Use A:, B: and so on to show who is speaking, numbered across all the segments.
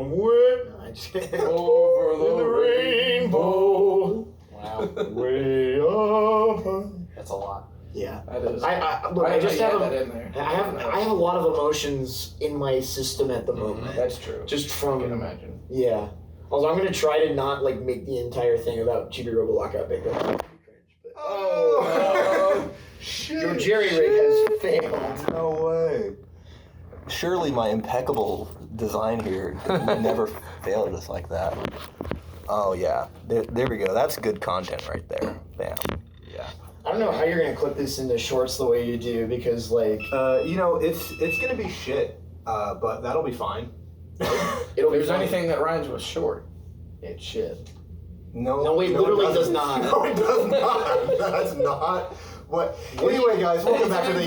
A: somewhere. No, I just can't.
B: Over the
A: rainbow.
B: Wow.
A: Way up.
C: That's a lot.
A: Yeah.
B: That is.
A: I just have
B: that in there.
A: I have a lot of emotions in my system at the moment.
B: That's true.
A: Just from
B: I can imagine.
A: Yeah. Although I'm gonna try to not like make the entire thing about Chibi Robo Lockout big.
D: Oh, shit.
A: Your jerry rig has failed.
D: No way. Surely my impeccable design here never failed us like that. Oh yeah, there we go. That's good content right there. Bam. Yeah.
A: I don't know how you're gonna clip this into shorts the way you do because like
D: it's gonna be shit, but that'll be fine.
B: If there's anything that rhymes with short, it's shit.
A: No, it literally does not.
D: No, it does not. That's not what. Anyway, guys, welcome back to the.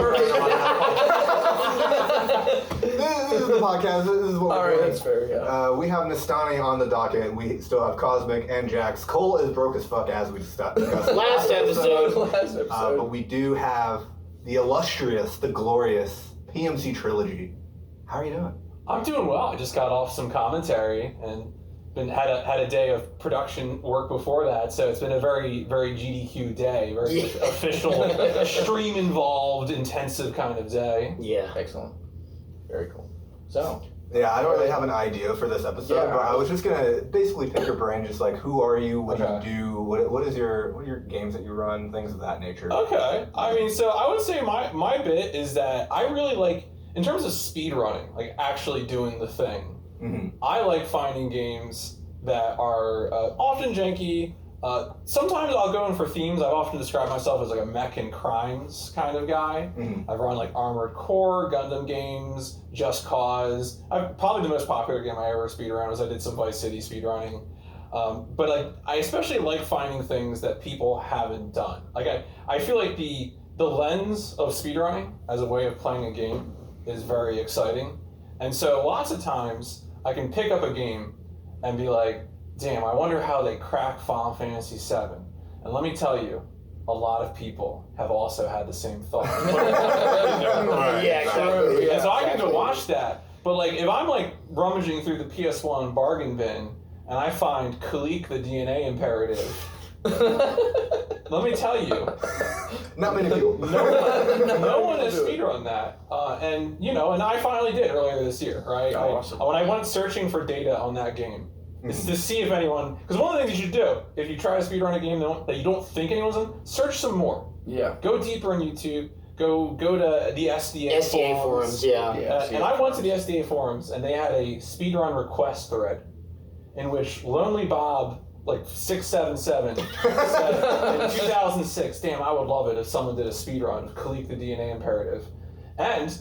D: This is the podcast. This is what we're doing.
B: That's fair. Yeah.
D: We have Nestani on the docket. We still have Cosmic and Jax. Cole is broke as fuck as we discussed.
A: Last episode.
D: But we do have the illustrious, the glorious PMC Trilogy. How are you doing?
C: I'm doing well. I just got off some commentary and had a day of production work before that, so it's been a very, very GDQ day, very official, stream involved, intensive kind of day.
A: Yeah.
B: Excellent. Very cool. So.
D: Yeah, I don't really have an idea for this episode, but I was just gonna basically pick your brain, just like who are you, what do you do, what are your games that you run, things of that nature.
C: Okay. I mean, so I would say my bit is that I really like, in terms of speedrunning, like actually doing the thing.
D: Mm-hmm.
C: I like finding games that are often janky. Sometimes I'll go in for themes. I've often described myself as like a mech and crimes kind of guy.
D: Mm-hmm.
C: I've run like Armored Core, Gundam games, Just Cause. Probably the most popular game I ever speedrun was I did some Vice City speedrunning. But like I especially like finding things that people haven't done. Like I feel like the lens of speedrunning as a way of playing a game is very exciting. And so lots of times I can pick up a game and be like, damn, I wonder how they cracked Final Fantasy VII. And let me tell you, a lot of people have also had the same thought.
A: Yeah, exactly.
C: And so I can go watch that. But like, if I'm like rummaging through the PS1 bargain bin and I find Khalik the DNA imperative, let me tell you,
D: not many people.
C: No one has speedrun that, and I finally did earlier this year, right?
B: Awesome.
C: When I went searching for data on that game, is to see if anyone, because one of the things you should do if you try to speedrun a game that you don't think anyone's in, search some more.
B: Yeah.
C: Go deeper on YouTube. Go to the SDA
A: forums. Yeah.
C: And I went to the SDA forums, and they had a speedrun request thread, in which Lonely Bob, like 677, said in 2006, damn, I would love it if someone did a speedrun of Khalik the DNA imperative. And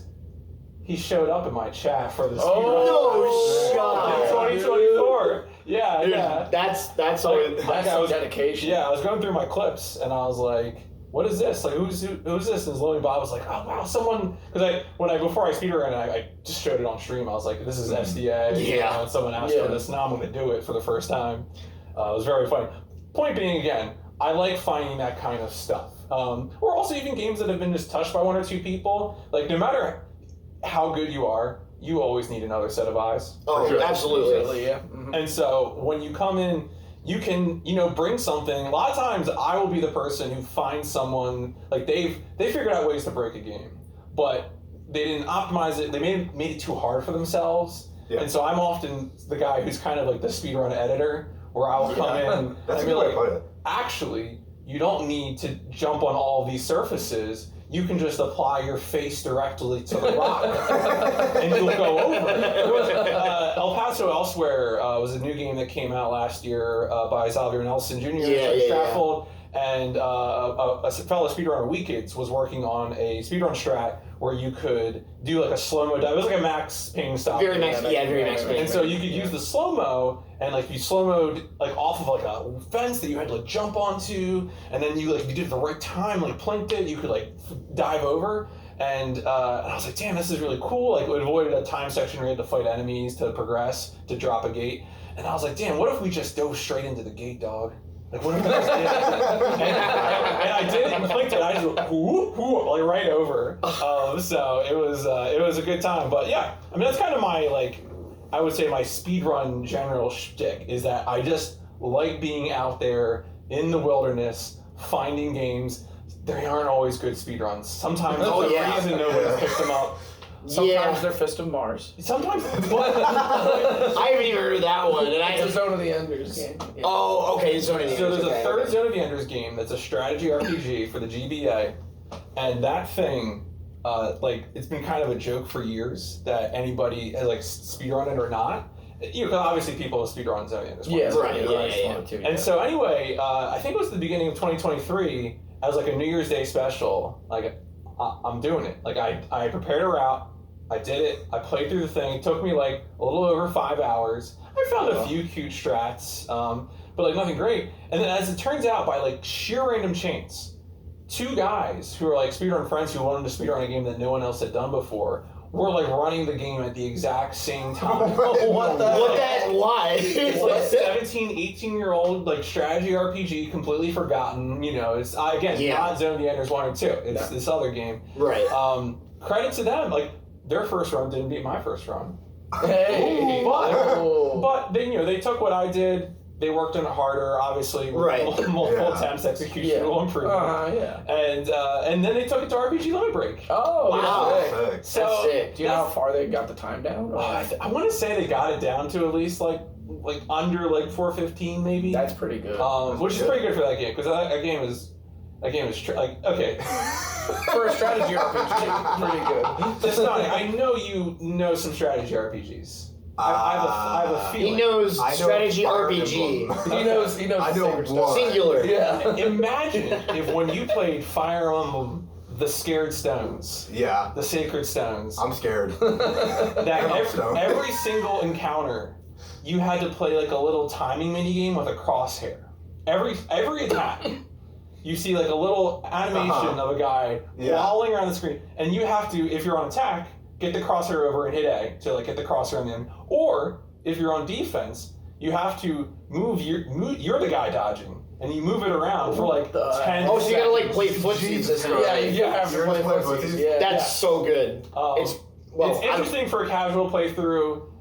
C: he showed up in my chat for the speedrun.
A: Oh, shut
C: in 2024. Yeah,
A: dude,
C: yeah.
A: That's
B: That's dedication.
C: Yeah, I was going through my clips, and I was like, what is this? Like, who's this? And Lonely Bob was like, oh wow, someone. Because before I speedrun, I just showed it on stream. I was like, this is SDA.
A: Yeah.
C: And someone asked for this. Now I'm going to do it for the first time. It was very funny. Point being, again, I like finding that kind of stuff. Or also even games that have been just touched by one or two people. Like, no matter how good you are, you always need another set of eyes.
A: Oh, sure. Absolutely.
B: Yeah. Mm-hmm.
C: And so when you come in, you can, bring something. A lot of times I will be the person who finds someone, like they figured out ways to break a game, but they didn't optimize it. They made it too hard for themselves. Yeah. And so I'm often the guy who's kind of like the speedrun editor, where I'll come in and be like, actually, you don't need to jump on all these surfaces. You can just apply your face directly to the rock, and you'll go over it. There was, El Paso Elsewhere was a new game that came out last year by Xavier Nelson Jr. Stratfold, and a fellow speedrunner, Weekids, was working on a speedrun strat where you could do like a slow-mo dive. It was like a Max Payne style.
A: Very Max Payne.
C: And so you could use the slow-mo, and like you slow-moed like off of like a fence that you had to like jump onto, and then you did it at the right time, like plinked it, you could like dive over. And I was like, damn, this is really cool. Like, it avoided a time section where you had to fight enemies to progress, to drop a gate. And I was like, damn, what if we just dove straight into the gate, dog? Like, what if we just did it? And I did it and clicked it. I just went, whoop, like right over. So it was a good time. But yeah, I mean, that's kind of my I would say my speedrun general shtick is that I just like being out there in the wilderness, finding games. They aren't always good speedruns. Sometimes there's a reason nobody's picked them up.
B: Sometimes they're Fist of Mars.
C: Sometimes,
A: I haven't even heard that one. And
B: It's a Zone of the Enders game. Yeah.
A: Oh, okay, Zone of the
C: so
A: Enders.
C: there's a third Zone of the Enders game that's a strategy RPG for the GBA, and that thing, it's been kind of a joke for years that anybody has speedrun it or not. Because obviously people have speedrun Zone of the Enders.
B: Yeah,
A: right.
B: Too,
C: And so anyway, I think it was the beginning of 2023 as a New Year's Day special. I'm doing it. I prepared a route. I did it. I played through the thing. It took me a little over 5 hours. I found a few cute strats, but nothing great. And then as it turns out, by sheer random chance, two guys who are speedrun friends who wanted to speedrun a game that no one else had done before were running the game at the exact same time.
A: Why?
C: It's 17, 18-year-old strategy RPG, completely forgotten. It's not Zone of the Enders 1 or 2. It's this other game.
A: Right.
C: Credit to them. Their first run didn't beat my first run.
B: Hey.
C: But they took what I did. They worked on it harder, obviously. Multiple attempts, execution will improve. And then they took it to RPG Limit Break.
B: Oh,
A: wow.
B: That's
C: So
A: That's sick.
B: Do you know how far they got the time down?
C: I want to say they got it down to at least under 4:15 maybe.
B: That's pretty good.
C: Which is pretty good for that game because that game is okay.
B: For a strategy RPG, pretty good.
C: Nestani, I know you know some strategy RPGs. I have a feeling.
A: He knows
D: I know
A: strategy
D: part of
A: RPG.
D: them.
B: He knows
D: I know
B: sacred
D: one.
B: stuff.
A: Singular.
B: Yeah.
C: Imagine if when you played Fire Emblem, the Scared Stones,
D: Yeah.
C: the Sacred Stones,
D: I'm scared.
C: that every single encounter, you had to play a little timing minigame with a crosshair. Every attack, you see a little animation of a guy walling around the screen, and you have to, if you're on attack, get the crosshair over and hit A to get the crosshair on the end. Or if you're on defense, you have to move. You're the guy dodging, and you move it around for 10.
A: Oh, so you gotta play footsies.
B: You have to play footsies. Yeah.
A: That's so good.
C: It's interesting for a casual playthrough.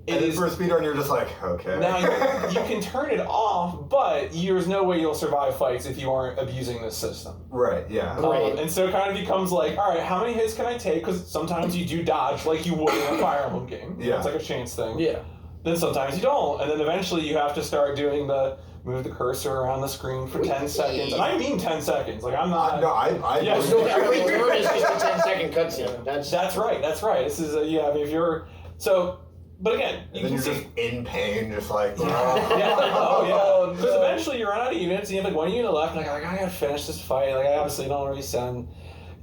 D: And then for a speedrun, you're just okay.
C: Now, you can turn it off, but there's no way you'll survive fights if you aren't abusing this system.
D: Right, yeah.
A: Right.
C: And so it kind of becomes all right, how many hits can I take? Because sometimes you do dodge like you would in a Fire Emblem game.
D: Yeah.
C: It's a chance thing.
B: Yeah.
C: Then sometimes you don't. And then eventually you have to start doing move the cursor around the screen for 10 seconds. And I mean 10 seconds. I'm not...
A: Yeah, so every turn is just a 10-second cutscene.
C: That's right. This is, if you're... So... But again,
D: you're just in pain, just
C: Because eventually you run out of units, and you have one unit left, and I gotta finish this fight. I obviously don't really send.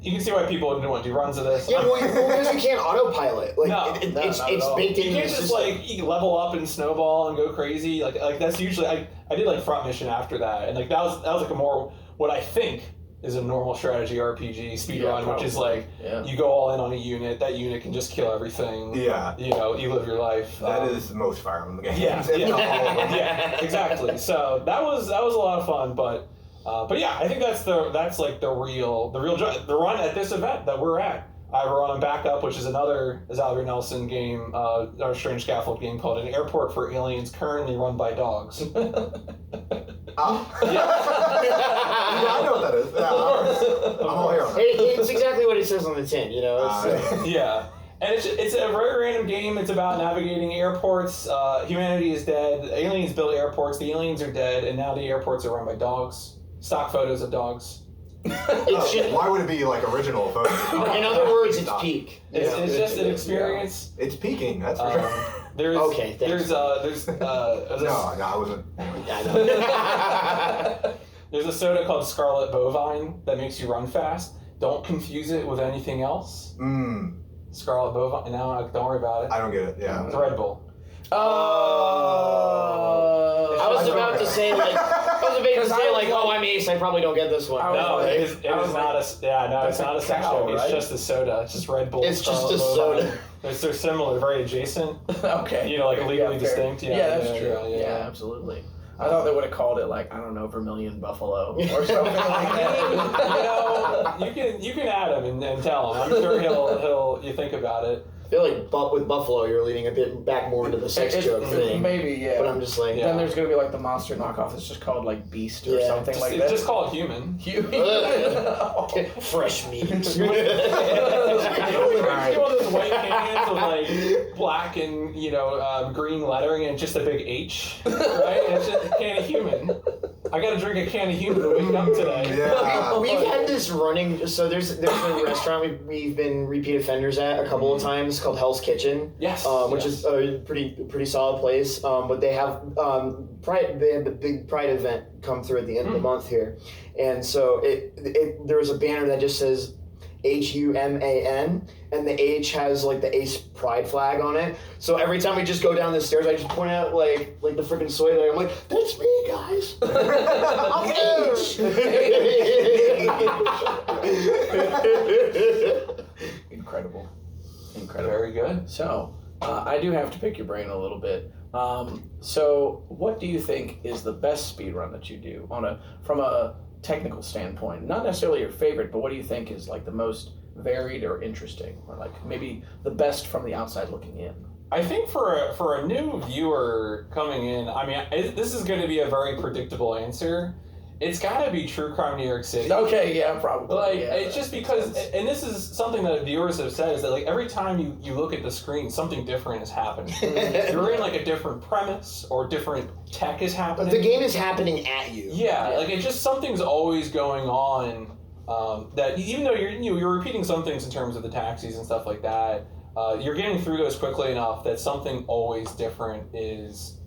C: You can see why people wouldn't want to do runs of this.
A: Yeah, because you can't autopilot.
C: It's
A: baked into
C: you can't just you can level up and snowball and go crazy. That's usually I did front mission after that, and that was a more what I think is a normal strategy RPG speedrun, which is you go all in on a unit. That unit can just kill everything.
D: Yeah.
C: You live your life.
D: That is the most Fire Emblem games.
C: Yeah, exactly. So that was a lot of fun, but yeah, I think that's the run at this event that we're at. I run on Backup, which is another Albert Nelson game, our Strange Scaffold game called An Airport for Aliens, currently run by dogs.
A: Yeah,
D: I know what that is. Yeah, I'm all here on that.
A: It's exactly what it says on the tin,
C: Yeah. And it's a very random game. It's about navigating airports. Humanity is dead. Aliens built airports. The aliens are dead, and now the airports are run by dogs. Stock photos of dogs.
D: Why would it be original photos?
A: In other words, it's peak.
C: It's just an experience.
D: Yeah. It's peaking, that's for sure.
C: There's
A: no,
D: I wasn't.
C: There's a soda called Scarlet Bovine that makes you run fast. Don't confuse it with anything else. Scarlet Bovine. No, don't worry about it.
D: I don't get it. Yeah.
C: It's Red Bull.
A: I was about to say oh, I'm Ace. I probably don't get this one.
C: No, it's not a sex joke. It's just a soda. It's just Red Bull.
A: It's just a soda.
C: They're similar, very adjacent.
B: Okay.
C: Legally distinct.
B: Yeah, that's true. Yeah, absolutely. I thought they would have called it Vermilion Buffalo or something like that.
C: You can add him and tell him. I'm sure he'll you think about it.
A: feel like with Buffalo, you're leading a bit back more into the sex joke thing.
B: Maybe, yeah.
A: But I'm just like,
B: Then there's gonna be like the monster knockoff that's just called like Beast or something like that.
C: It's just called Human.
A: Fresh meat.
C: One of those white cans with like black and green lettering and just a big H, right? And it's just a can of Human. I got to drink a can of Human to wake up today.
D: Yeah.
A: We've had this running. So there's a restaurant we've been repeat offenders at a couple of times called Hell's Kitchen.
C: Yes.
A: Which is a pretty solid place. But they have Pride. They have the big Pride event come through at the end of the month here, and so there was a banner that just says HUMAN, and the H has like the Ace Pride flag on it. So every time we just go down the stairs, I just point out like the freaking soy there. I'm like, that's me, guys. I'm H.
B: Incredible.
C: Very good.
B: So, I do have to pick your brain a little bit. So, what do you think is the best speedrun that you do from a technical standpoint? Not necessarily your favorite, but what do you think is like the most varied or interesting, or like maybe the best from the outside looking in?
C: I think for a new viewer coming in, I mean, this is going to be a very predictable answer. It's got to be True Crime New York City.
B: Okay, yeah, probably.
C: Like,
B: yeah,
C: it's just because, and this is something that viewers have said, is that like every time you look at the screen, something different is happening. You're in like a different premise or different tech is happening.
A: The game is happening at you.
C: Yeah, like it's just something's always going on. That even though you're repeating some things in terms of the taxis and stuff like that, you're getting through those quickly enough that something always different is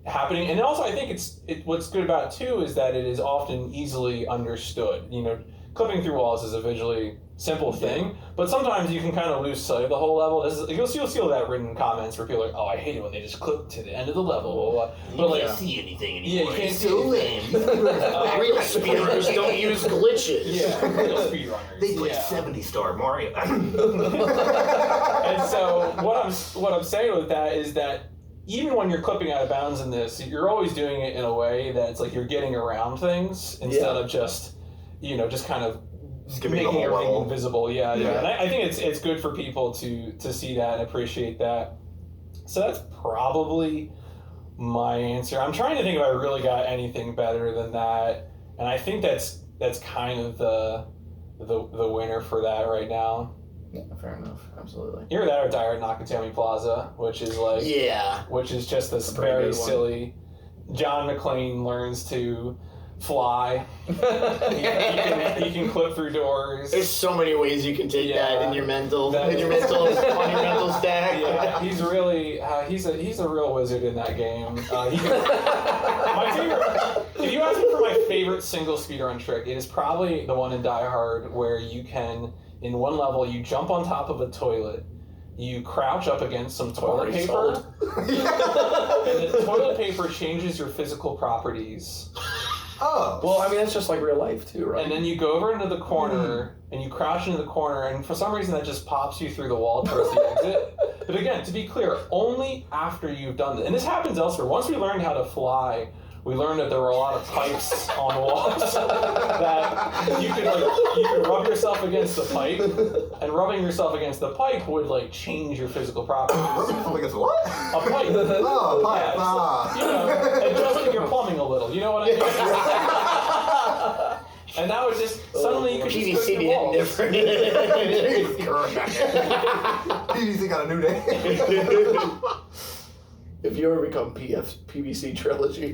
C: happening. And also I think what's good about it too is that it is often easily understood. Clipping through walls is a visually simple thing, but sometimes you can kind of lose sight of the whole level. You'll see that written in comments where people are like, oh, I hate it when they just clip to the end of the level.
E: But like, see anything anymore.
C: Yeah, you can't
E: It's
C: see
E: so
C: anything.
E: lame.
A: Real speedrunners don't use glitches.
C: Yeah, real speedrunners.
E: They play 70-star Mario.
C: And so what I'm saying with that is that even when you're clipping out of bounds in this, you're always doing it in a way that it's like you're getting around things instead of just kind of
D: Skipping the
C: making
D: whole
C: everything
D: level.
C: invisible. Yeah. And I think it's good for people to see that and appreciate that. So that's probably my answer. I'm trying to think if I really got anything better than that, and I think that's kind of the winner for that right now.
B: Yeah, fair enough. Absolutely.
C: Either that or Die at Nakatomi Plaza, which is like which is just this very silly. John McClane learns to fly. he can clip through doors.
A: There's so many ways you can take that in your mental stack.
C: Yeah, he's really he's a real wizard in that game. My favorite. If you ask me for my favorite single speedrun trick, it is probably the one in Die Hard where you can, in one level, you jump on top of a toilet. You crouch up against some toilet paper, and the toilet paper changes your physical properties.
D: Oh.
B: Well, I mean, that's just like real life too, right?
C: And then you go over into the corner, and you crouch into the corner, and for some reason that just pops you through the wall towards the exit. But again, to be clear, only after you've done it. And this happens elsewhere. Once we learned how to fly, we learned that there were a lot of pipes on the walls that you could rub yourself against the pipe, and rubbing yourself against the pipe would like change your physical properties.
D: Against what?
C: A pipe.
D: Oh, a pipe.
C: Adjusting your plumbing a little. You know what I mean? And that was just suddenly you could just
A: PVC
C: clip your walls.
A: different.
D: PVC got a new name.
B: If you ever become PMC Trilogy.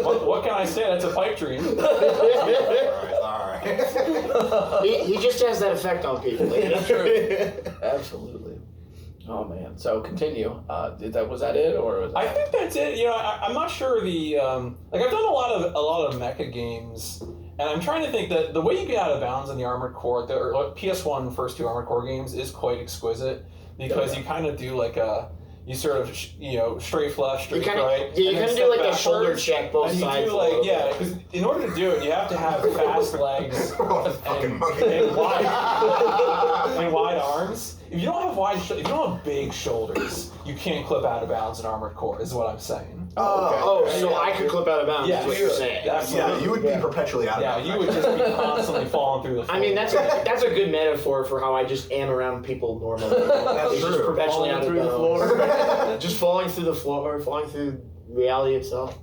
C: What can I say? That's a pipe dream.
D: Alright.
A: He just has that effect on people.
B: That's true. Absolutely. Oh man. So continue. Was that it, or was that...
C: I think that's it. I'm not sure the I've done a lot of mecha games, and I'm trying to think that the way you get out of bounds in the Armored Core, or PS1 first two Armored Core games, is quite exquisite because you kind of do like you sort of strafe left, strafe right.
A: Yeah, you kind of do like a shoulder check both
C: and
A: sides.
C: You do because in order to do it, you have to have fast legs and wide arms. if you don't have big shoulders, you can't clip out of bounds in Armored Core. Is what I'm saying.
A: So I could clip out of bounds.
C: Yeah,
A: is what you're saying.
C: Absolutely.
D: Yeah, you would be perpetually out of
C: Yeah,
D: bounds.
C: you would just be constantly falling through the floor.
A: I mean, that's a good metaphor for how I just am around people normally.
D: That's
A: It's just
D: true.
A: perpetually out of
B: Through the
A: bounds. Just falling through the floor, falling through reality itself.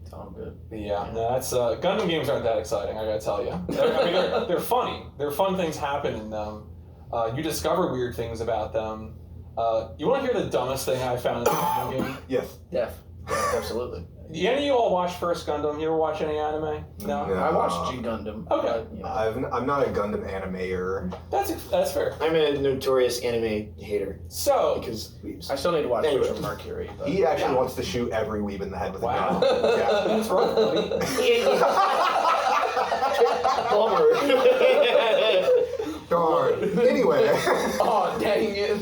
B: It's all good.
C: Yeah, no, that's Gundam games aren't that exciting. I gotta tell you. They're funny. They're fun things happen in them. You discover weird things about them. You want to hear the dumbest thing I found in the Gundam game?
D: Yes.
B: Yeah, absolutely.
C: Any of you all watch First Gundam? You ever watch any anime? No.
D: No.
B: I watched G Gundam.
C: Okay.
B: You know.
D: I'm not a Gundam animator.
C: That's fair.
A: I'm a notorious anime hater
C: So
A: because weebs.
B: I still need to watch
A: Anyway.
B: Push of Mercury. But
D: He actually wants to shoot every weeb in the head with
C: Wow.
D: a gun. Yeah.
C: that's right, buddy.
A: Bummer.
D: Darn. Anyway.
B: oh dang it!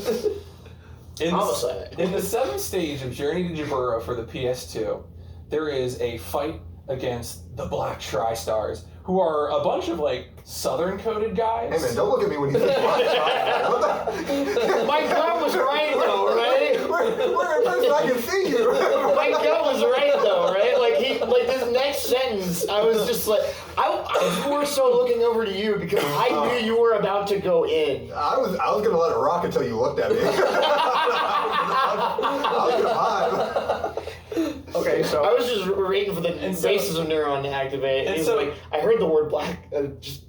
A: Homicide.
C: In the 7th stage of Journey to Jabura for the PS2, there is a fight against the Black Tri-Stars, who are a bunch of Southern-coded guys.
D: Hey man, don't look at me when you say black tie.
A: My gut was right though, right?
D: We're in person, I can see you.
A: My gut was right though, right? This next sentence, I was just like, I was more so looking over to you because I knew you were about to go in.
D: I was gonna let it rock until you looked at me. I was gonna vibe.
B: Okay, so
A: I was just waiting for the basis of neuron to activate.
C: and
A: It was
C: so-
A: like I heard the word black. Just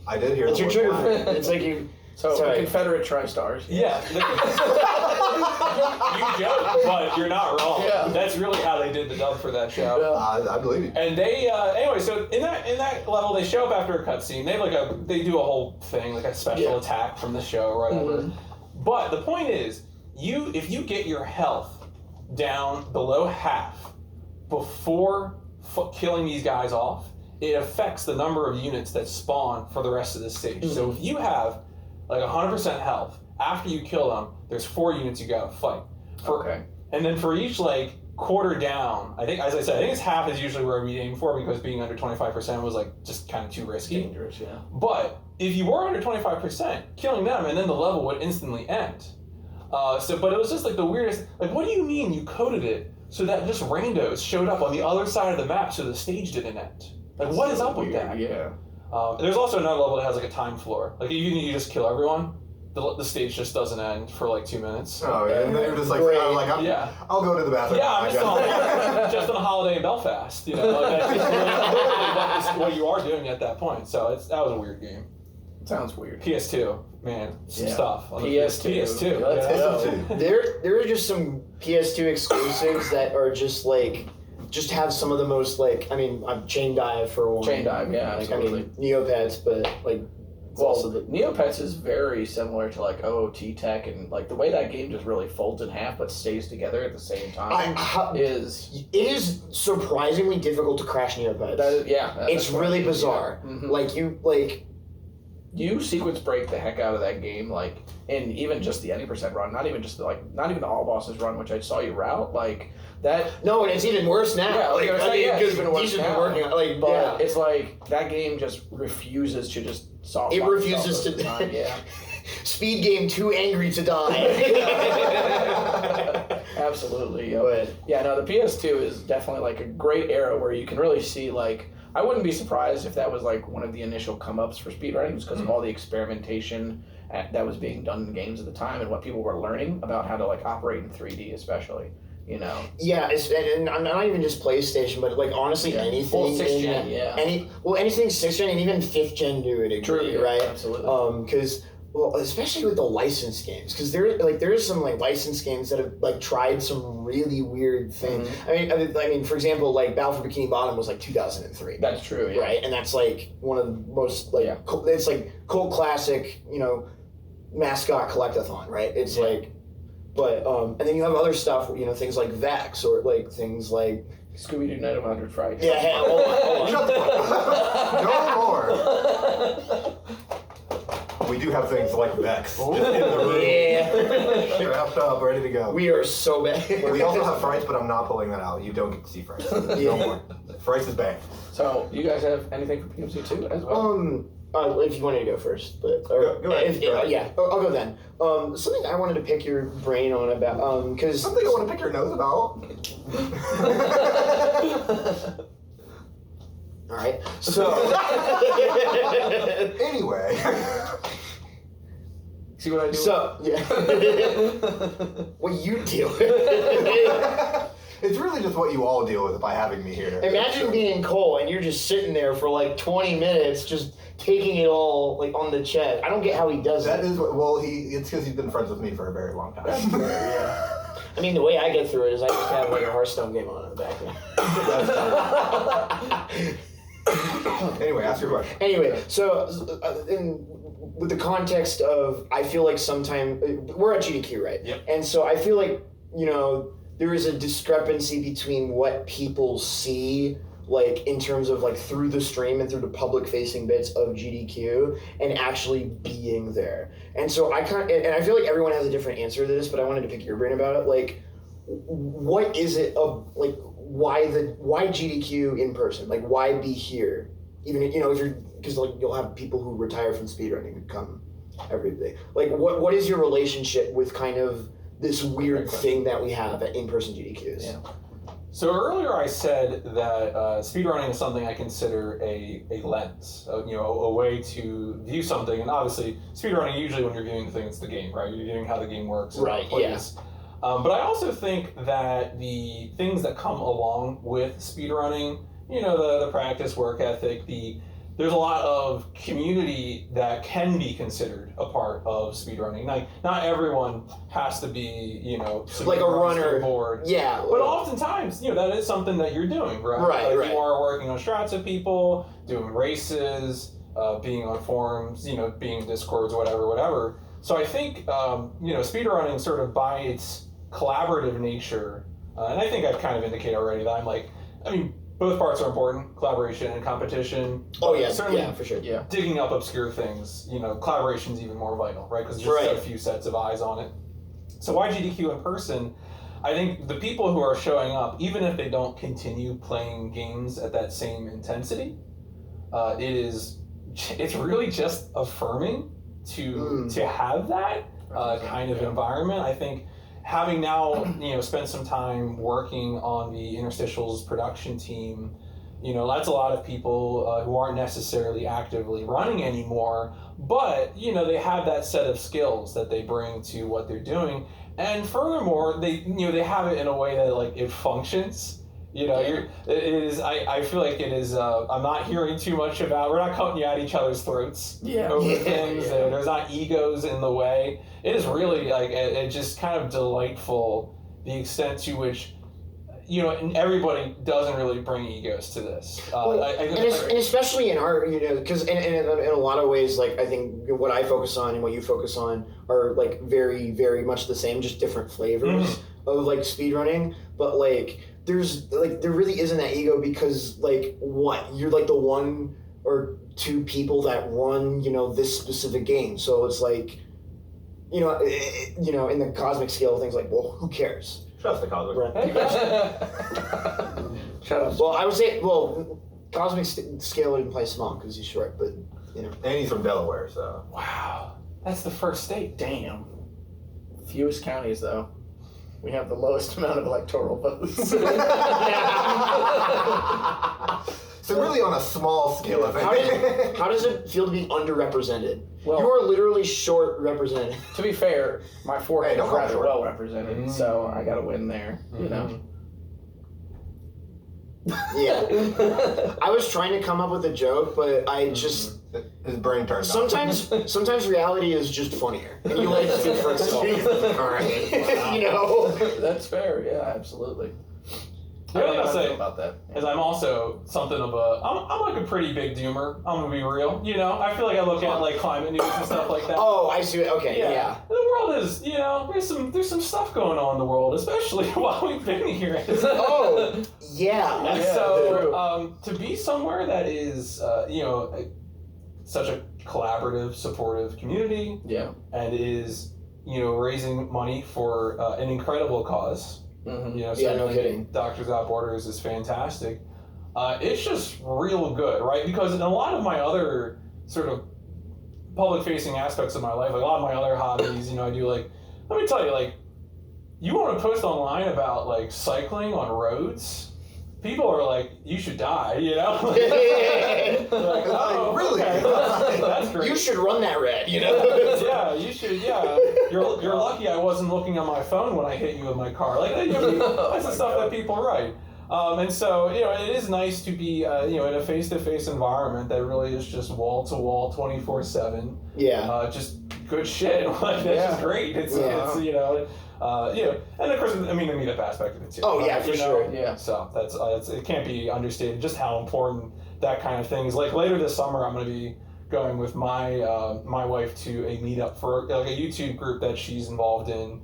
D: I did hear
A: it's
D: the
A: your
D: word
A: trigger
D: black.
A: for it. It's like you.
B: the
A: Sorry.
B: Confederate Tri-Stars.
C: Yeah. You joke, but you're not wrong.
B: Yeah.
C: That's really how they did the dub for that show.
D: I believe you.
C: And they anyway, so in that level, they show up after a cutscene. They have they do a whole thing, like a special attack from the show or whatever.
B: Mm-hmm.
C: But the point is, if you get your health down below half before killing these guys off, it affects the number of units that spawn for the rest of the stage.
B: Mm-hmm.
C: So if you have 100% health after you kill them, there's 4 units you gotta fight.
B: Okay.
C: And then for each quarter down, I think, as I said, I think it's half is usually where we aim for because being under 25% was just kind of too risky.
B: Dangerous, yeah.
C: But if you were under 25%, killing them and then the level would instantly end. But it was just the weirdest. What do you mean you coded it so that just randos showed up on the other side of the map so the stage didn't end? What is up with that?
B: Yeah.
C: There's also another level that has a time floor. Even if you just kill everyone, the stage just doesn't end for 2 minutes.
D: Oh yeah, and then you're just
C: Yeah.
D: I'll go to the bathroom.
C: Yeah, I'm just on a holiday in Belfast. That's just literally what you are doing at that point. So that was a weird game.
B: Sounds weird.
C: PS2, man, some
B: Yeah.
C: stuff. On the
B: PS2.
C: PS2.
B: Let's
C: Yeah.
B: go.
A: There are just some PS2 exclusives that are just have some of the most I'm Chain Dive for one.
B: Chain Dive, yeah, absolutely.
A: Neopets, but also the
B: Neopets is very similar to OOT Tech, and the way that game just really folds in half but stays together at the same time is
A: it is surprisingly difficult to crash Neopets. It's really bizarre.
B: Mhm. You sequence break the heck out of that game, and even just the any percent run, not even just not even the all bosses run, which I saw you route, that.
A: No, and it's even worse now.
B: Yeah, it's even worse
A: these have been
B: now.
A: working on
B: But it's that game just refuses to just soft.
A: It refuses to.
B: Yeah.
A: Speed game too angry to die.
B: Absolutely. Yep.
A: But
B: Yeah, no, the PS2 is definitely a great era where you can really see I wouldn't be surprised if that was one of the initial come-ups for speedrunning because of all the experimentation that was being done in games at the time and what people were learning about how to operate in 3D especially,
A: Yeah, and not even just PlayStation, but honestly anything.
B: Well, 6th gen, yeah.
A: Anything 6th gen and even 5th gen to a degree,
B: True, yeah,
A: right?
B: absolutely.
A: Because especially with the licensed games, because there's some licensed games that have tried some really weird things.
B: Mm-hmm.
A: I mean, for example, Battle for Bikini Bottom was 2003.
B: That's true, yeah.
A: Right, and that's one of the most
B: Yeah.
A: it's cult classic, mascot collectathon, right? It's but and then you have other stuff, things like Vex or things like
B: Scooby-Doo Night of 100 Frights.
A: yeah. Hey, hold on.
D: Shut the fuck up. No more. We do have things like Vex in the room.
A: Yeah,
D: Strapped up, ready to go.
A: we are so bad.
D: We also have Frights, but I'm not pulling that out. You don't get to see Frights. No more. Frights is banned.
B: So, you guys have anything for PMC2 as well?
A: if you wanted to go first, but or,
F: Go ahead. Go ahead.
A: yeah, I'll go then. Something I wanted to pick your brain on about, because
F: Something I want to pick your nose about.
A: all right, so
F: Anyway.
B: See what I do?
A: so yeah, what you deal with.
F: It's really just what you all deal with by having me here.
A: Imagine being Cole and you're just sitting there for like 20 minutes, just taking it all like on the chin. I don't get how he does
F: That
A: it.
F: is what, well, it's because he's been friends with me for a very long time.
A: I mean, the way I get through it is I just have like a Hearthstone game on in the background.
F: Anyway, ask your question.
A: Anyway, so with the context of, I feel like sometimes we're at GDQ, right?
C: Yep.
A: And so I feel like, you know, there is a discrepancy between what people see, like in terms of like through the stream and through the public facing bits of GDQ and actually being there. And so I feel like everyone has a different answer to this, but I wanted to pick your brain about it. Like, what is it of like, why GDQ in person? Like, why be here? Even, you know, if you're, because like you'll have people who retire from speedrunning who come every day. Like, what is your relationship with kind of this weird thing that we have at in-person GDQs?
B: Yeah.
C: So earlier I said that speedrunning is something I consider a lens, you know, a way to view something. And obviously, speedrunning, usually when you're viewing the thing, it's the game, right? You're viewing how the game works. And
A: Right,
C: how it plays. But I also think that the things that come along with speedrunning, you know, the practice, work ethic, there's a lot of community that can be considered a part of speedrunning. Like, not everyone has to be, you know,
A: Like a runner.
C: board.
A: Yeah.
C: But oftentimes, you know, that is something that you're doing, right?
A: Right,
C: Like,
A: right.
C: You are working on strats of people, doing races, being on forums, you know, being in Discords, whatever. So I think, you know, speedrunning sort of by its collaborative nature, and I think I've kind of indicated already that I'm like, I mean, both parts are important, collaboration and competition.
A: Oh yeah,
C: Certainly
A: yeah, for sure.
B: Yeah.
C: digging up obscure things, you know, collaboration's even more vital, right? Because there's just
A: Right.
C: a few sets of eyes on it. So why GDQ in person? I think the people who are showing up, even if they don't continue playing games at that same intensity, it's really just affirming to have that kind of environment. I think having now, you know, spent some time working on the Interstitials production team, you know, that's a lot of people who aren't necessarily actively running anymore, but, you know, they have that set of skills that they bring to what they're doing. And furthermore, they have it in a way that, like, it functions. You know, I feel like it is, I'm not hearing too much about, we're not cutting you at each other's throats over things.
A: Yeah.
C: There's not egos in the way. It is really, like, it's just kind of delightful, the extent to which, you know, and everybody doesn't really bring egos to this.
A: And especially in our, you know, because in a lot of ways, like, I think what I focus on and what you focus on are, like, very, very much the same, just different flavors of, like, speedrunning. But, like, there really isn't that ego because, like, what? You're, like, the one or two people that run, you know, this specific game. So it's, like, you know, in the cosmic scale of things, like, well, who cares?
F: Trust the cosmic.
A: Right.
B: Shut up.
A: Well, I would say, cosmic scale would imply small because he's short, but, you know.
F: And he's from Delaware, so.
C: Wow, that's the first state.
B: Damn. Fewest counties, though. We have the lowest amount of electoral votes.
F: So really on a small scale of it.
A: How does it feel to be underrepresented?
B: Well-
A: you are literally short represented.
B: To be fair, my forehead
F: Hey, don't
B: is
F: call
B: rather
F: short.
B: well represented, so I got to win there. You know.
A: Yeah. I was trying to come up with a joke, but I just
F: His brain turned off.
A: sometimes reality is just funnier, and you let it speak for itself. All right, you know.
B: That's fair. Yeah, absolutely.
C: The
B: I
C: other
B: don't know
C: thing
B: how
C: I'll
B: I feel
C: say
B: about that.
C: is I'm also something of I'm like a pretty big doomer. I'm gonna be real. You know, I feel like I look at, like, climate news and stuff like that.
A: Oh, I see. Okay, yeah.
C: The world is, you know, there's some stuff going on in the world, especially while we've been here.
A: Oh, yeah.
C: And
B: Yeah,
C: so to be somewhere that is, you know, such a collaborative, supportive community,
B: Yeah.
C: and is, you know, raising money for an incredible cause.
B: Mm-hmm.
C: You know,
A: Yeah, no
C: certainly
A: kidding.
C: Doctors Without Borders is fantastic. It's just real good, right? Because in a lot of my other sort of public-facing aspects of my life, like a lot of my other hobbies, I do like, let me tell you, you want to post online about cycling on roads? People are like, you should die, oh,
F: really?
C: Okay, that's great.
A: You should run that red,
C: Yeah, you should. Yeah, you're lucky I wasn't looking on my phone when I hit you with my car. That's the stuff that people write. And so it is nice to be in a face-to-face environment that really is just wall-to-wall, 24/7.
A: Yeah.
C: Just good shit. That's just great. It's and of course, the meetup aspect of it too.
A: Oh yeah, for sure.
B: Yeah.
C: So that's it can't be understated just how important that kind of thing is. Later this summer, I'm going to be going with my my wife to a meetup for a YouTube group that she's involved in,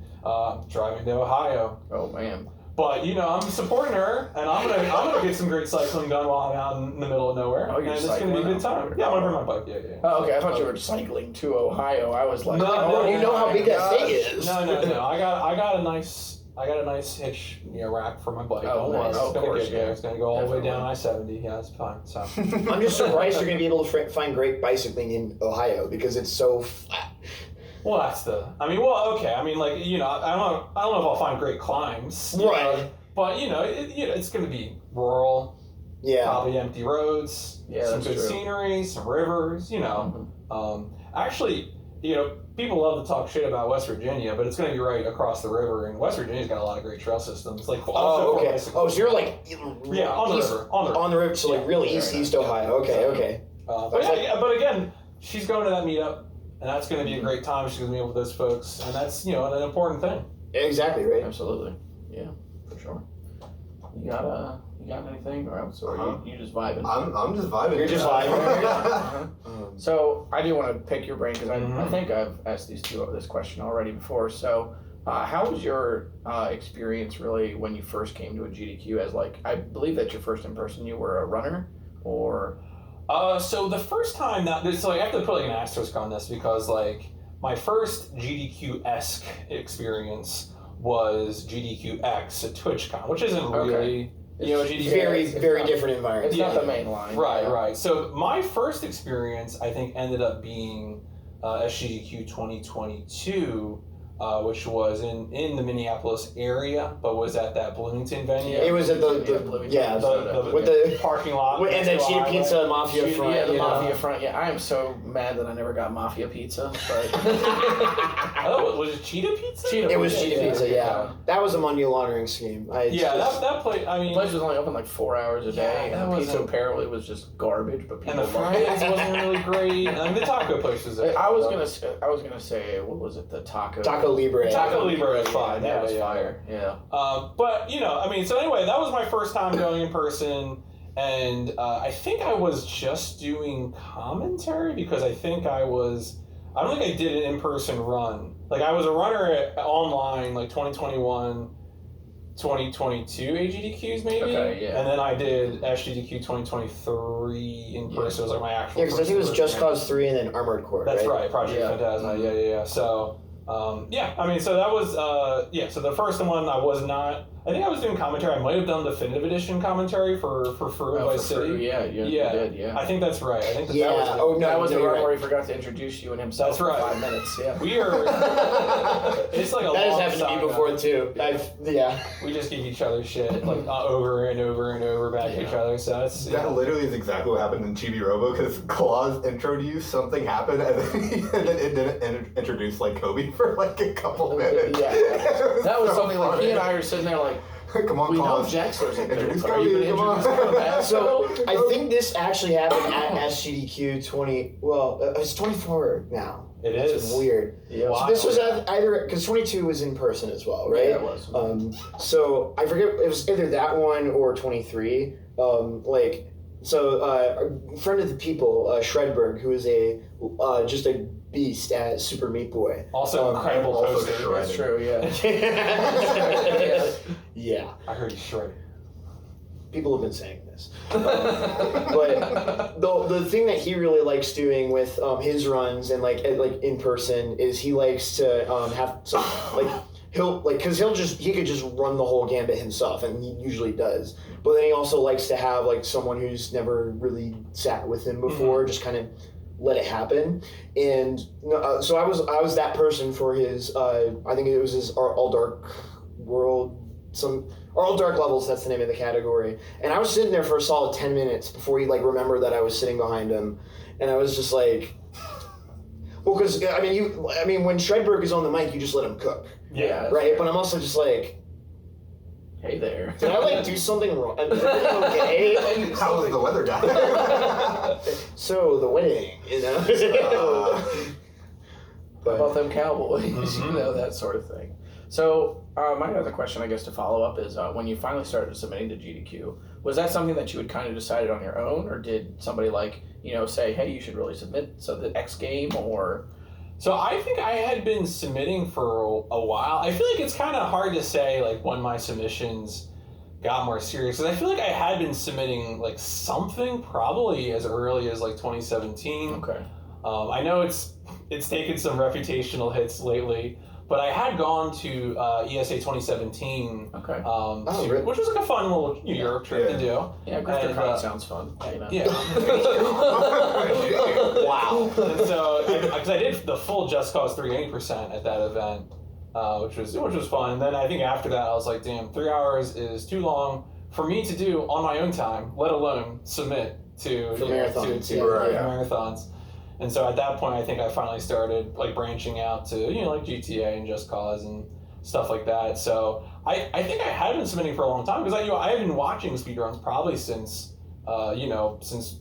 C: driving to Ohio.
B: Oh man.
C: But I'm supporting her, and I'm gonna get some great cycling done while I'm out in the middle of nowhere.
B: Oh, you're
C: and it's gonna be a good time. Yeah, I'm gonna bring my bike. Yeah.
B: Oh, okay. I thought you were cycling to Ohio. I was like,
A: you know how big that thing is.
C: No. I got a nice hitch rack for my bike.
B: Oh,
C: Don't worry.
B: nice.
C: It's
B: Of
C: gonna
B: course,
C: get there.
B: yeah.
C: It's gonna go all the way down
B: Definitely.
C: I-70. Yeah, it's fine. So
A: I'm just surprised you're going to be able to find great bicycling in Ohio because it's so flat.
C: well, that's the. Okay. I don't know if I'll find great climbs.
A: Right.
C: But it's gonna be rural.
A: Yeah.
C: Probably empty roads.
B: Yeah,
C: some
B: that's
C: good
B: true.
C: scenery, some rivers. Actually, people love to talk shit about West Virginia, but it's going to be right across the river, and West Virginia's got a lot of great trail systems.
A: Oh, okay. Oh, so you're
C: on the
A: east,
C: river.
A: on the river, so really east Ohio. Okay.
C: But again, she's going to that meetup, and that's going to be a great time. She's going to meet with those folks, and that's an important thing.
A: Exactly right.
B: Absolutely. Yeah, for sure. You got anything, or else, or you just vibing?
F: I'm just vibing.
A: You're just vibing.
B: So I do want to pick your brain because
C: Mm-hmm.
B: I think I've asked this question already before. So how was your experience really when you first came to a GDQ? As I believe that your first in person you were a runner, or
C: So the first time so I have to put an asterisk on this because my first GDQ-esque experience was GDQ-X at TwitchCon, which isn't really GDQ.
A: Very different environment.
B: it's not the main line.
C: Right. So my first experience, I think, ended up being SGDQ 2022, which was in the Minneapolis area, but was at that Bloomington venue.
A: It was at the with the
C: parking lot.
A: and the cheetah pizza mafia front.
B: Yeah, the mafia front. Yeah, I am so mad that I never got mafia pizza. But
C: was it cheetah pizza?
A: It was cheetah pizza. Yeah, that was a money laundering scheme.
C: That place.
B: the place was only open 4 hours a day,
C: that
B: and the pizza
C: wasn't-
B: apparently was just garbage. But people
C: And the
B: loved it.
C: fries wasn't really great. The taco place was there.
B: I was gonna say, what was it? The taco
A: Libre.
C: Taco Libre is fine.
B: That was
C: Yeah.
B: fire. Yeah.
C: But so anyway, that was my first time going in person, and I think I was just doing commentary because I don't think I did an in-person run. I was a runner online 2021, 2022 AGDQs maybe.
B: Okay, yeah.
C: And then I did SGDQ 2023 in person. It was my actual.
A: Yeah, because I think it was Just Cause 3 and then Armored Core.
C: That's right, Project
B: Yeah.
C: Phantasma. Yeah. So. So that was so the first one I was not. I think I was doing commentary. I might have done definitive edition commentary for Fru Vice City.
B: Yeah, you did. Yeah.
C: I think that's right. I think that
A: Yeah.
C: was it.
A: Oh no,
B: That was the
A: you're
B: run
A: right.
B: where he forgot to introduce you and himself
C: That's right.
B: for 5 minutes. Yeah.
C: We are. It's a
A: That has
C: long
A: happened to me
C: saga.
A: before too.
C: We just give each other shit over and over and over back to each other. So it's
F: That literally is exactly what happened in Chibi Robo because Claus introed you, something happened, and then it didn't introduce Kobe for a couple minutes.
B: Yeah. That was something he and I were sitting there
F: Come on,
B: we know
F: Claus.
B: Jaxler's in there.
F: Introduce
B: But are you
F: Kobe,
B: going to
F: come on.
B: introduce him?
A: So I think this actually happened at SGDQ 20. Well, it's 24 now.
C: It
A: That's
C: is
A: weird.
B: Yeah.
A: So this was either because 22 was in person as well, right?
B: Yeah, it was.
A: So I forget it was either that one or 23. A friend of the people, Shredberg, who is just a beast at Super Meat Boy.
C: also incredible
F: also
C: poster.
F: shredded.
B: That's true, yeah.
A: Yeah,
C: I heard he's shredded.
A: people have been saying this. But the thing that he really likes doing with his runs and in person is he likes to have some he could just run the whole gambit himself, and he usually does. But then he also likes to have someone who's never really sat with him before, just kind of let it happen. And so I was that person for his I think it was his All Dark World, All Dark Levels, that's the name of the category. And I was sitting there for a solid 10 minutes before he like remembered that I was sitting behind him, and I was just like, well, because I mean when Shredberg is on the mic, you just let him cook,
B: Yeah.
A: right? But I'm also just like,
B: Hey there.
A: did I like do something wrong? Is everything okay?
F: How was the weather guy?
A: So the wedding, you know.
B: What about them Cowboys?
C: Mhm.
B: You know, that sort of thing. So my other question, I guess, to follow up is when you finally started submitting to GDQ, was that something that you had kind of decided on your own, or did somebody say, hey, you should really submit so the X game, or?
C: So I think I had been submitting for a while. I feel like it's kind of hard to say like when my submissions got more serious, because I feel like I had been submitting like something probably as early as like 2017.
B: Okay.
C: I know it's taken some reputational hits lately, but I had gone to ESA 2017,
B: Okay.
A: Really?
C: which was like a fun little Europe trip to do.
B: Yeah, GrifterCon sounds fun. You know?
C: Yeah.
A: Wow.
C: And so, because I did the full Just Cause 380% at that event, which was fun. And then I think after that, I was like, damn, 3 hours is too long for me to do on my own time, let alone submit to
A: marathons.
C: to
A: Yeah.
C: marathons. And so at that point, I think I finally started like branching out to like GTA and Just Cause and stuff like that. So I think I had been submitting for a long time, because I have been watching speedruns probably since since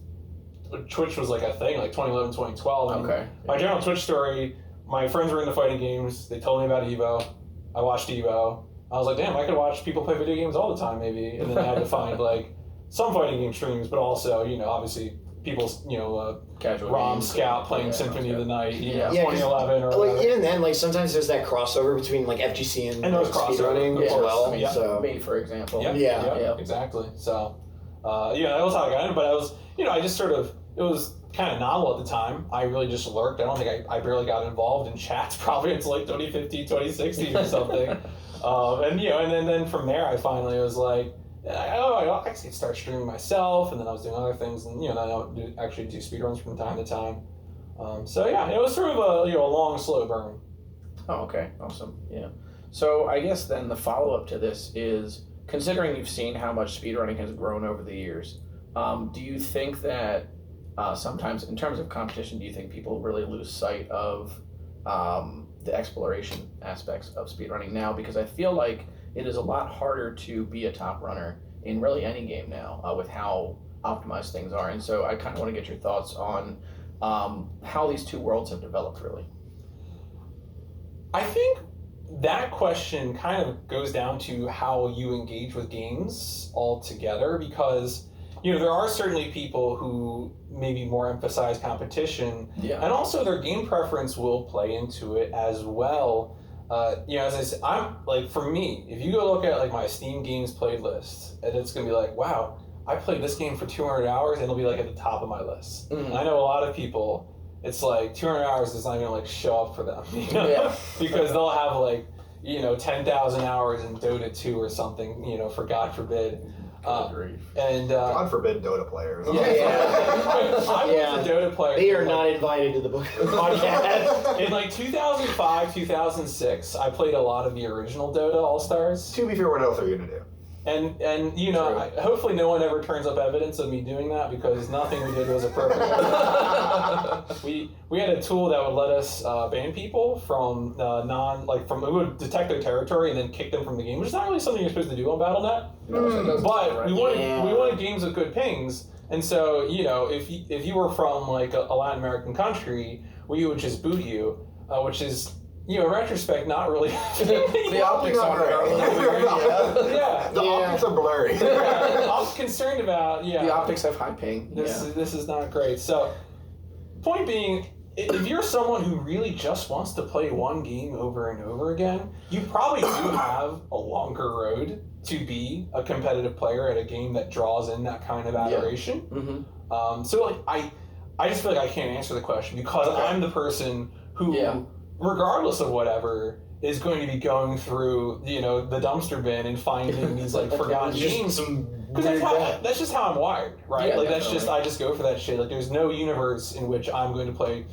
C: Twitch was like a thing, like 2011, 2012. And
B: Okay.
C: my general Twitch story, my friends were into fighting games. They told me about Evo. I watched Evo. I was like, damn, I could watch people play video games all the time, maybe. And then I had to find like some fighting game streams, but also, obviously people's,
B: Casual
C: ROM
B: games.
C: Scout playing
B: Yeah,
C: Symphony of the
B: Scout.
C: Night,
B: Yeah.
C: 2011 or
A: Like
C: whatever.
A: even then, like sometimes there's that crossover between like FGC and
C: those
A: like,
C: crossover,
A: speedrunning
C: of
A: as
C: course.
A: well.
C: Yeah.
A: So
B: Me, for example.
C: Yep,
A: Yeah.
C: yep,
B: Yeah.
C: exactly. So, that was how I got in. But I was, I just sort of, it was kind of novel at the time. I really just lurked. I don't think I barely got involved in chats probably until like 2015, 2016 or something. And then from there, I finally was like, I could start streaming myself, and then I was doing other things, and then I would actually do speedruns from time to time. So yeah, it was sort of a long, slow burn.
B: Oh, okay. Awesome. Yeah. So I guess then the follow-up to this is, considering you've seen how much speedrunning has grown over the years, do you think that sometimes in terms of competition, do you think people really lose sight of the exploration aspects of speedrunning now? Because I feel like it is a lot harder to be a top runner in really any game now with how optimized things are. And so I kind of want to get your thoughts on how these two worlds have developed, really.
C: I think that question kind of goes down to how you engage with games altogether, because there are certainly people who maybe more emphasize competition,
B: Yeah.
C: and also their game preference will play into it as well. As I said, I'm like, for me, if you go look at like my Steam games played list, and it's gonna be like, wow, I played this game for 200 hours, and it'll be like at the top of my list.
B: Mhm.
C: And I know a lot of people, it's like 200 hours is not even like show up for them,
B: Yeah.
C: because they'll have like 10,000 hours in Dota 2 or something, for God forbid.
B: Good grief.
C: And
F: God forbid Dota players.
C: I was a Dota player.
A: they are
C: for,
A: not invited to the book podcast.
C: In like 2005, 2006, I played a lot of the original Dota All-Stars.
F: To be fair, what else are you gonna do?
C: And hopefully no one ever turns up evidence of me doing that, because nothing we did was appropriate. we had a tool that would let us ban people from we would detect their territory and then kick them from the game, which is not really something you're supposed to do on BattleNet. But we wanted games with good pings, and so if you were from like a Latin American country, we would just boot you, which is in retrospect not really.
B: The optics
F: not
B: are
F: great.
C: Yeah.
F: The optics are blurry.
C: I was concerned about
B: The optics have high ping.
C: This is not great. So, point being, if you're someone who really just wants to play one game over and over again, you probably do have a longer road to be a competitive player at a game that draws in that kind of adoration.
B: Mm-hmm.
C: So I just feel like I can't answer the question, because I'm the person who, regardless of whatever, is going to be going through the dumpster bin and finding these like forgotten games.
A: Some
C: Because that's just how I'm wired, right?
B: Yeah,
C: like
B: definitely.
C: I just go for that shit. Like there's no universe in which I'm going to play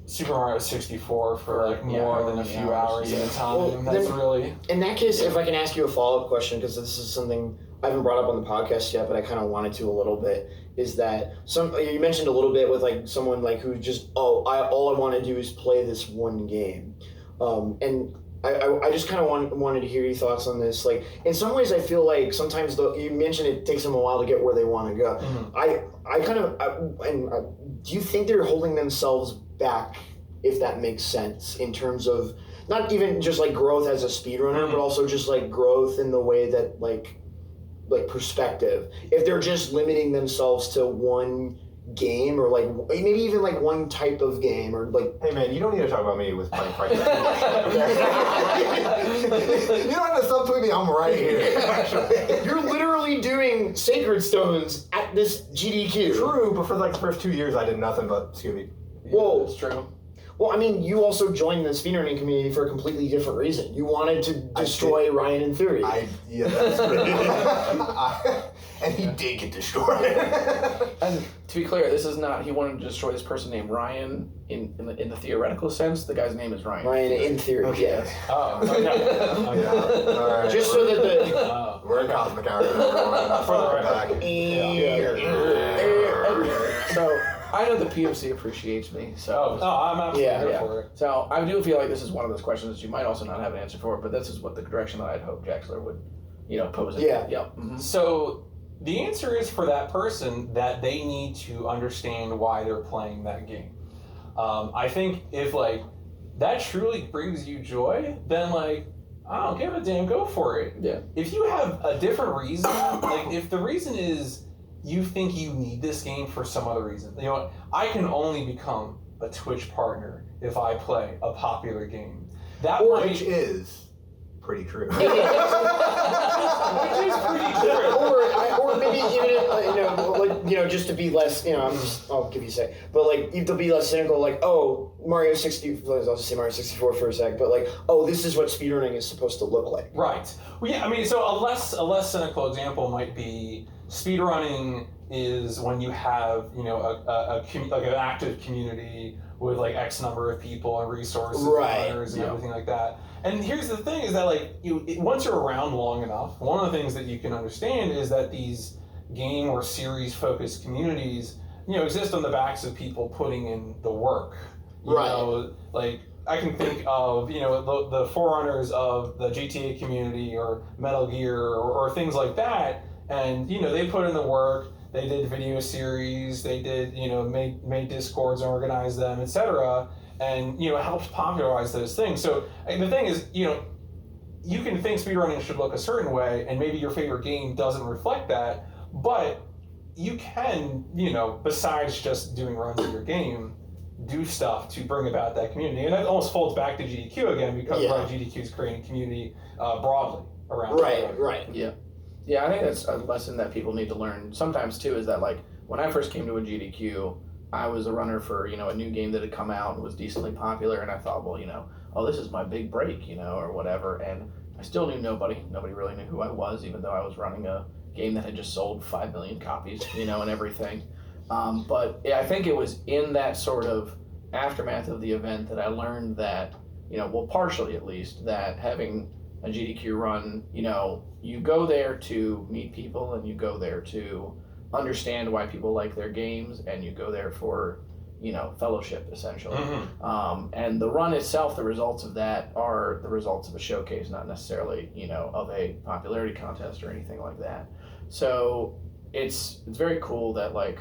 C: Super Mario 64 for like more than a few hours at a time.
A: Well,
C: That's
A: then-
C: really
A: In that case, if I can ask you a follow-up question, because this is something I haven't brought up on the podcast yet, but I kind of wanted to a little bit, is that you mentioned a little bit with like someone like who just all I want to do is play this one game, and I just kind of wanted to hear your thoughts on this. Like in some ways, I feel like sometimes you mentioned it takes them a while to get where they want to go. Do you think they're holding themselves back, if that makes sense, in terms of not even just like growth as a speedrunner, but also just like growth in the way that like perspective, if they're just limiting themselves to one game or like maybe even like one type of game or like
F: Hey man, you don't need to talk about me with playing Friday. You don't have to subtweet me. I'm right here.
A: you're literally doing sacred stones at this GDQ.
F: True, but for like the first 2 years, I did nothing but Scooby.
A: Whoa.
B: It's true.
A: Well, I mean, you also joined the speedrunning community for a completely different reason. You wanted to destroy Ryan in theory.
F: Yeah, that's true. And he did get destroyed.
B: And to be clear, this is not. He wanted to destroy this person named Ryan in the theoretical sense. The guy's name is Ryan.
A: Ryan in theory, yes.
C: oh okay.
F: Yeah. All right.
A: Just so that the
F: We're in Cosmic Hour. Everyone.
C: For the
F: Back.
B: So I know the PMC appreciates me. So
C: I'm absolutely
A: Yeah,
C: here
B: yeah.
C: for it.
B: So I do feel like this is one of those questions that you might also not have an answer for, but this is what the direction that I'd hope Jaxler would, pose it.
A: Yeah.
B: Yep. Mhm.
C: So the answer is for that person that they need to understand why they're playing that game. I think if like that truly brings you joy, then like I don't give a damn, go for it.
B: Yeah.
C: If you have a different reason, like if the reason is you think you need this game for some other reason, I can only become a Twitch partner if I play a popular game.
F: Which is pretty true.
C: Which is pretty true.
A: or maybe even just to be less, I'll give you a sec, but like to be less cynical, like Mario 60, I'll just say Mario 64 for a sec, but like this is what speedrunning is supposed to look like.
C: Right. Well, yeah. I mean, so a less cynical example might be speedrunning is when you have like an active community with like X number of people and resources and runners and everything like that. And here's the thing: is that like once you're around long enough, one of the things that you can understand is that these game or series focused communities, exist on the backs of people putting in the work. Like I can think of the forerunners of the GTA community or Metal Gear or things like that, and they put in the work. They did video series. They did made Discords and organized them, etc. And helped popularize those things. So the thing is, you can think speedrunning should look a certain way, and maybe your favorite game doesn't reflect that, but you can, besides just doing runs of your game, do stuff to bring about that community. And that almost folds back to GDQ again, because GDQ is creating community broadly around.
A: Right.
B: Yeah, I think that's a lesson that people need to learn sometimes too, is that like when I first came to a GDQ, I was a runner for, a new game that had come out and was decently popular, and I thought, well, this is my big break, or whatever, and I still knew nobody really knew who I was, even though I was running a game that had just sold 5 million copies, and everything. But I think it was in that sort of aftermath of the event that I learned that, partially at least, that having a GDQ run, you go there to meet people, and you go there to understand why people like their games, and you go there for fellowship essentially. And the run itself, the results of that are the results of a showcase, not necessarily of a popularity contest or anything like that. So it's very cool that like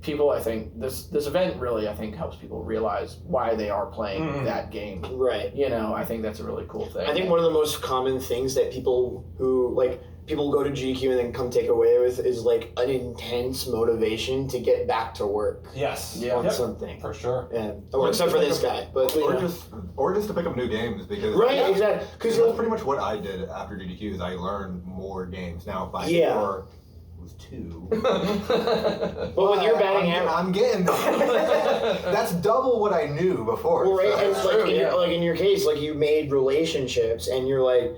B: people, I think this event really, I think, helps people realize why they are playing that game.
A: Right.
B: I think that's a really cool thing.
A: I think one of the most common things that people go to GQ and then come take away with is like an intense motivation to get back to work.
C: Yes.
A: On something.
C: For sure.
A: Yeah. Well, except for this guy, but
F: or just to pick up new games, because
A: exactly,
F: because that's pretty much what I did after GDQ. Is I learned more games. Now before it was 2.
A: Well, with your batting average,
F: I'm getting there. That's double what I knew before.
A: Well, right, and
B: true,
A: in your case, like you made relationships, and you're like,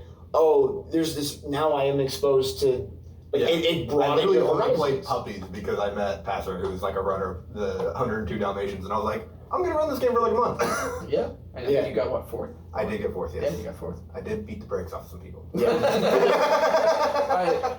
A: there's this. Now I am exposed to Like
C: Yeah.
A: it
F: I
A: brought it
F: literally
A: to
F: only
A: horizons.
F: played puppies because I met Passer, who was like a runner of the 102 Dalmatians, and I was like, I'm gonna run this game for like a month.
B: Yeah. And I
A: Yeah.
B: think you got what, fourth?
F: I did get fourth, yes.
B: Yeah, you got fourth.
F: I did beat the brakes off some people.
A: Yeah.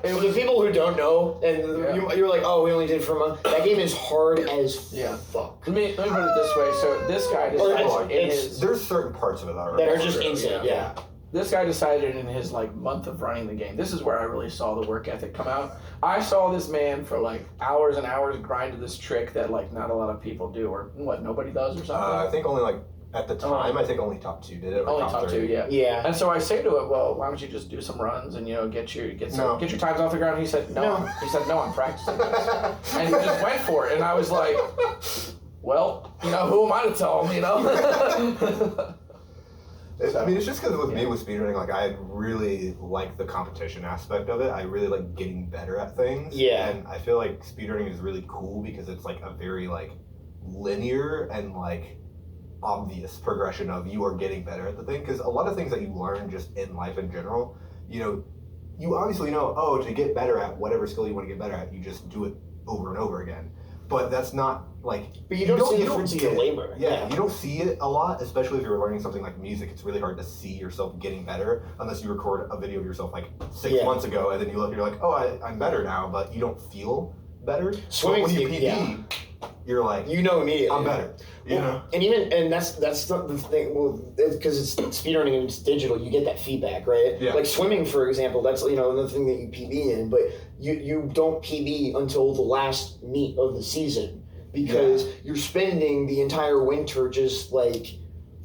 B: It
A: For
B: was
A: the people who don't know, and
B: Yeah.
A: you're like, oh, we only did it for a month. That game is hard as
B: Yeah.
A: fuck.
B: Let me put it this way. So this guy
A: Or
B: decided in
A: it's-
B: his
F: There's certain parts of it that are,
A: That are just insane. Yeah.
B: this guy decided in his like month of running the game. This is where I really saw the work ethic come out. I saw this man for like hours and hours grind to this trick that like not a lot of people do, or what nobody does or something.
F: I think only like at the time, I think only top 2 did it. Or
B: Only top two,
F: three.
B: yeah.
A: Yeah.
B: And so I say to it, well, why don't you just do some runs and get your times off the ground? He said no.
A: No.
B: He said no, I'm practicing this, and he just went for it. And I was like, well, who am I to tell him?
F: I mean, it's just because with me with speedrunning, like I really like the competition aspect of it. I really like getting better at things.
A: Yeah.
F: And I feel like speedrunning is really cool because it's like a very like linear and like obvious progression of you are getting better at the thing. Because a lot of things that you learn just in life in general, you obviously know, oh, to get better at whatever skill you want to get better at, you just do it over and over again. But that's not like.
A: But you don't see the fruits of your labor.
F: Yeah, you don't see it a lot, especially if you're learning something like music. It's really hard to see yourself getting better unless you record a video of yourself like 6 months ago, and then you look, you're like, oh, I'm better now, but you don't feel better.
A: Swimming,
F: when you PB, you're like,
A: immediately.
F: I'm better. You know.
A: And that's not the thing. Well, because it's speedrunning and it's digital, you get that feedback, right?
F: Yeah.
A: Like swimming, for example, that's another thing that you PB in, but you don't PB until the last meet of the season because you're spending the entire winter just like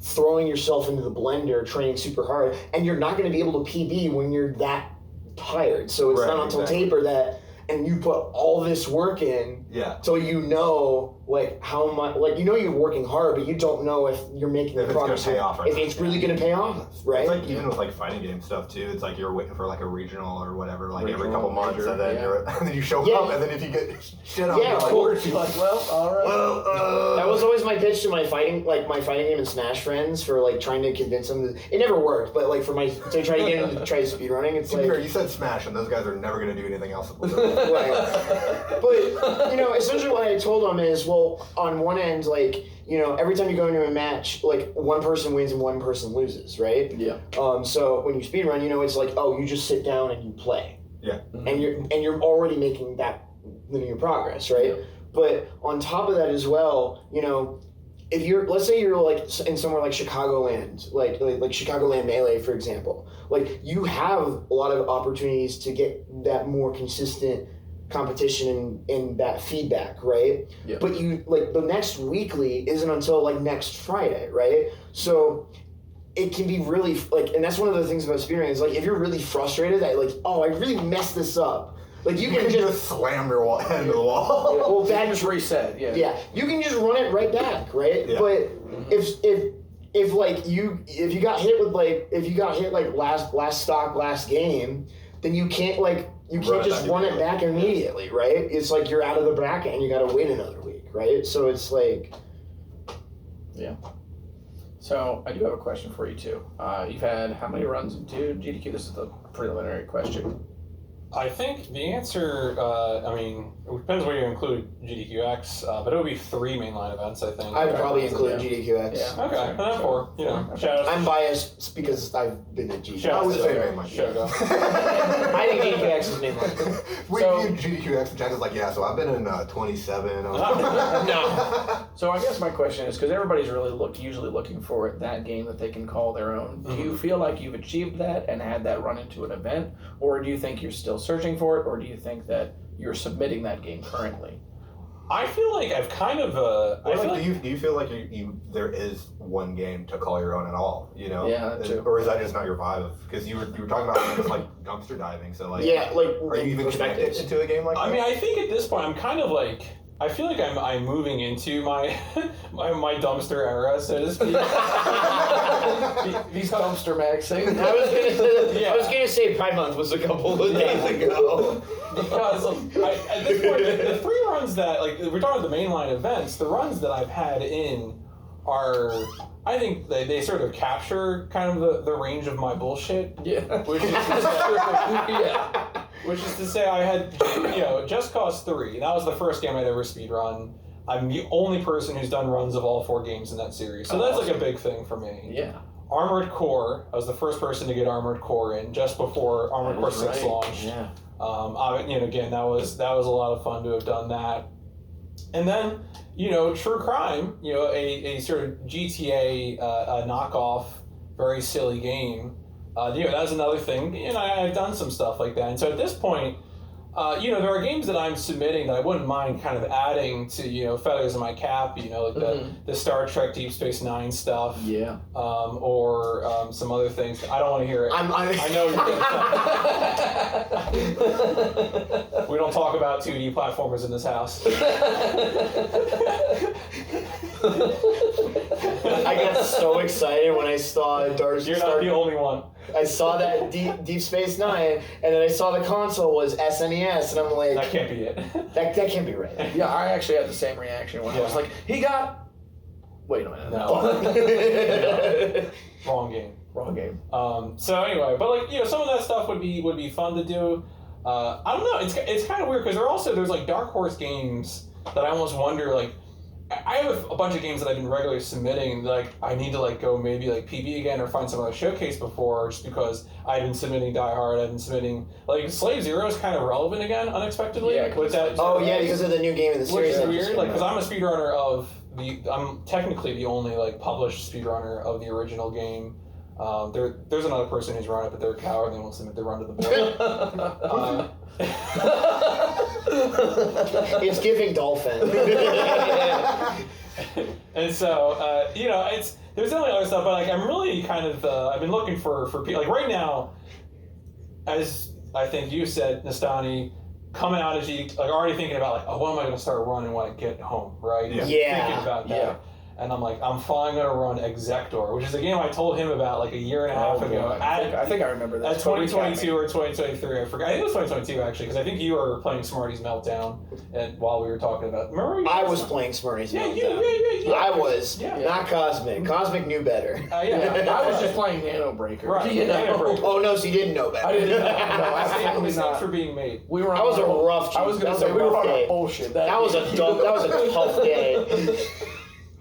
A: throwing yourself into the blender, training super hard, and you're not going to be able to PB when you're that tired. So it's not until taper that, and you put all this work in.
F: Yeah.
A: So like how much, like you're working hard, but you don't know if you're making
F: If
A: the
F: it's gonna
A: progress.
F: pay off or
A: if
F: not.
A: it's really going to pay off, right?
F: It's like even with like fighting game stuff too. It's like you're waiting for like a regional or whatever, like every
B: Regional,
F: couple months,
B: major,
F: and then and then you show
A: Yeah.
F: up, and then if you get shit on,
A: Yeah,
F: you're
A: of
F: like,
A: course.
B: You're like, well, all right.
A: That was always my pitch to my fighting game and Smash friends for like trying to convince them. It never worked, but like to try to get them to try speedrunning, it's
F: To be
A: like.
F: fair, you said Smash, and those guys are never going to do anything else with it.
A: Right. But essentially what I told them is, well, on one end, like, every time you go into a match, like one person wins and one person loses, right?
B: Yeah.
A: So when you speedrun, it's like, oh, you just sit down and you play.
F: Yeah.
A: And you're already making that linear progress, right?
B: Yeah.
A: But on top of that as well, if let's say you're like in somewhere like Chicagoland, like Chicagoland Melee, for example, like you have a lot of opportunities to get that more consistent competition and that feedback, right?
B: Yeah.
A: But you like the next weekly isn't until like next Friday, right? So it can be really like, and that's one of the things about speedrunning is like if you're really frustrated that like, oh, I really messed this up, like you can just
F: slam your head into the wall.
A: well, that
B: Just reset. Yeah.
A: yeah, you can just run it right back, right?
F: Yeah.
A: But if like you got hit with like last stock last game, then you can't just run it back immediately, right? It's like you're out of the bracket and you got to wait another week, right? So it's like
B: Yeah. So I do have a question for you too. You've had how many runs into GDQ? This is the preliminary question.
C: I think the answer, I mean, it depends where you include GDQX, but it would be 3 mainline events, I think.
A: I would probably include
B: Yeah.
A: GDQX.
B: Yeah.
C: Okay, and then 4, shout out.
A: I'm biased because I've been at GDQX.
C: Shout
F: I
C: out
F: would
C: to
F: say
C: the-
F: mainline.
C: shout out.
A: I think GDQX is mainline.
F: We
B: So-
F: viewed GDQX, and Jack was like, yeah, so I've been in 27.
A: No.
B: So I guess my question is, because everybody's really usually looking for that game that they can call their own. Do you feel like you've achieved that and had that run into an event, or do you think you're still searching for it, or do you think that you're submitting that game currently?
C: I feel like I've kind of,
F: Do you feel like there is one game to call your own at all?
B: Yeah, that too.
F: Or is that just not your vibe? Because you were talking about just like dumpster diving. So like,
A: Yeah, like
F: are you even connected
A: perspectives.
F: into a game like that?
C: I mean, I think at this point I'm kind of like, I feel like I'm moving into my my dumpster era, so to speak.
B: These dumpster maxing.
A: I was gonna say Pride Month was a couple of days ago.
C: Because at this point, the 3 runs that, like, we're talking about the mainline events, the runs that I've had in are, I think they sort of capture kind of the range of my bullshit.
B: Yeah.
C: Which is,
B: Yeah.
C: Which is to say, I had, Just Cause 3. That was the first game I'd ever speedrun. I'm the only person who's done runs of all 4 games in that series. So that's like a big thing for me.
B: Yeah.
C: Armored Core. I was the first person to get Armored Core in just before Armored Core 6 launched.
B: Yeah.
C: Again, that was a lot of fun to have done that. And then, True Crime, a sort of GTA knockoff, very silly game. That was another thing. I've done some stuff like that. And so at this point, there are games that I'm submitting that I wouldn't mind kind of adding to, feathers in my cap, like the Star Trek Deep Space Nine stuff.
B: Yeah.
C: Or some other things. I don't want to hear it. I know you're going to We don't talk about 2D platformers in this house.
A: I got so excited when I saw Dark.
C: You're not the only one.
A: I saw that Deep Space Nine, and then I saw the console was SNES, and I'm like,
C: That can't be it.
A: that can't be right.
B: Yeah, I actually had the same reaction when I was like, he got... Wait a minute.
C: No. Wrong game.
B: Wrong game.
C: So anyway, but some of that stuff would be fun to do. I don't know. It's kind of weird because there's like Dark Horse games that I almost wonder like. I have a bunch of games that I've been regularly submitting. Like I need to go maybe PB again or find some other showcase before, just because I've been submitting Die Hard. I've been submitting Slave Zero is kind of relevant again unexpectedly.
B: Yeah,
C: with that.
A: Because of the new game in the
C: Which
A: series.
C: is weird, because I'm a speedrunner of I'm technically the only published speedrunner of the original game. There's another person who's run it, but they're a coward and they won't submit their run to the board.
A: It's giving dolphin.
C: And so, there's definitely other stuff, but I'm really kind of I've been looking for people right now, as I think you said, Nestani, coming out as you already thinking about what am I going to start running when I get home, right?
F: Yeah.
C: Thinking about that. Yeah. And I'm I'm finally going to run Exector, which is a game I told him about a year and a half ago.
B: I think I remember that.
C: At 2022 or 2023, I forgot. I think it was 2022 actually, because I think you were playing Smarty's Meltdown, and while we were talking about. Remember?
A: I was playing Smarty's Meltdown.
C: Yeah.
A: I was.
C: Yeah.
A: Not Cosmic. Cosmic knew better.
C: Yeah.
B: I was just playing Nano Breaker.
C: Right.
B: Nano Breaker.
A: Oh no, so you didn't know better.
B: I didn't know. No, absolutely
C: Mistakes
B: not.
C: were being made.
B: We were.
A: That was a rough.
B: I was going to
A: that
B: say
A: was a
B: we were
A: rough
B: on
A: day.
B: a bullshit.
A: That was a tough day.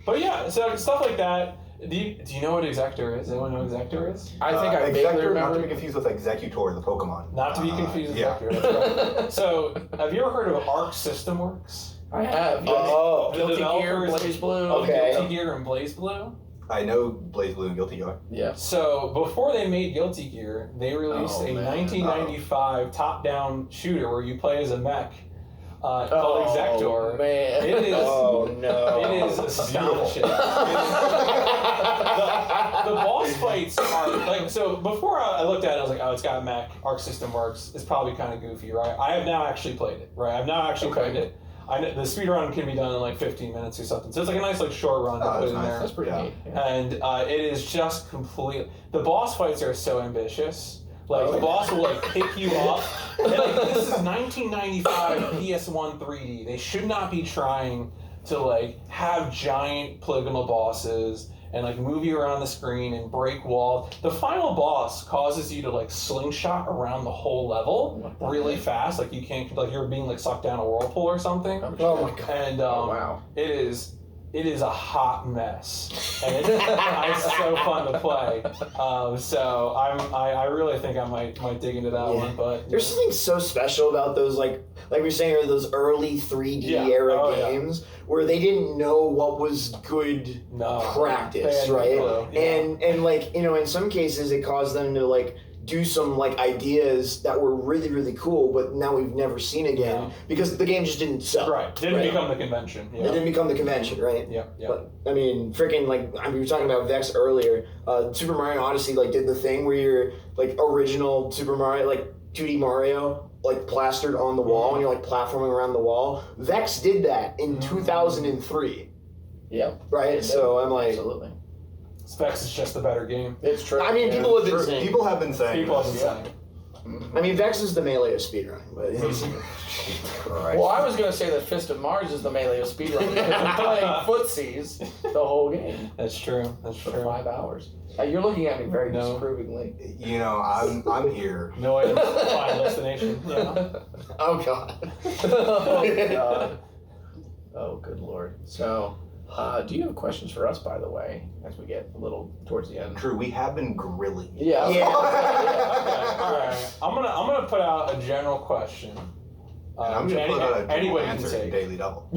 C: But yeah, so stuff like that. Do you know what Exector is? Anyone know what Exector is?
B: I think I vaguely
F: Exector, not to
B: remember.
F: be confused with Executor, the Pokemon.
C: Not to be confused with
F: yeah.
C: Exector. That's right. So, have you ever heard of Arc System Works?
B: I have.
A: Oh.
C: The
B: Guilty Gear,
C: developers
B: Blaze Blue.
A: Okay.
C: Guilty Gear and Blaze Blue.
F: I know Blaze Blue and Guilty Gear.
B: Yeah.
C: So before they made Guilty Gear, they released a 1995 top-down shooter where you play as a mech called Exector.
B: Man.
C: It is.
A: Oh no.
C: It is astonishing. The boss fights are so. Before I looked at it, I was like, oh, it's got mech. Arc System Works. It's probably kind of goofy, right? I have now actually played it. Right. I've now actually played it. I know the speedrun can be done in 15 minutes or something. So it's a nice short run to put in there.
B: That's pretty neat. Yeah.
C: And it is just complete. The boss fights are so ambitious. The boss will pick you up. And, this is 1995 PS1 3D. They should not be trying to have giant polygonal bosses and move you around the screen and break walls. The final boss causes you to slingshot around the whole level really fast. You can't you're being sucked down a whirlpool or something.
A: Oh my god.
C: And
B: wow.
C: It is a hot mess, and it's so fun to play. So I really think I might dig into that one. But
A: there's something so special about those like we were saying, those early 3D era games where they didn't know what was good practice, right? And in some cases it caused them to do some ideas that were really, really cool, but now we've never seen again because the game just didn't sell.
C: Right. Didn't become the convention.
A: It didn't become the convention, right?
C: Yeah.
A: But I mean, freaking we were talking about Vex earlier. Super Mario Odyssey did the thing where you're original Super Mario 2D Mario plastered on the wall and you're platforming around the wall. Vex did that in 2003.
B: Yeah.
A: Right. So I'm
B: absolutely.
C: Vex is just a better game.
B: It's true.
A: I mean, people have been saying.
F: People have been saying.
A: I mean, Vex is the melee of speedrunning, but
B: well, I was going to say that Fist of Mars is the melee of speedrunning because you're playing footsies the whole game.
C: That's true.
B: For 5 hours. You're looking at me very
C: No.
B: disapprovingly.
F: You know, I'm here.
C: No items, final destination. Yeah.
A: Oh god.
B: Oh god. Oh good lord. So, do you have questions for us, by the way, as we get a little towards the end?
F: Drew, we have been grilling you.
B: Yeah.
A: Yeah.
C: Okay, all right. I'm gonna put out a general question.
F: And I'm gonna put out a
C: anybody can
F: answer
C: say.
F: in Daily Double.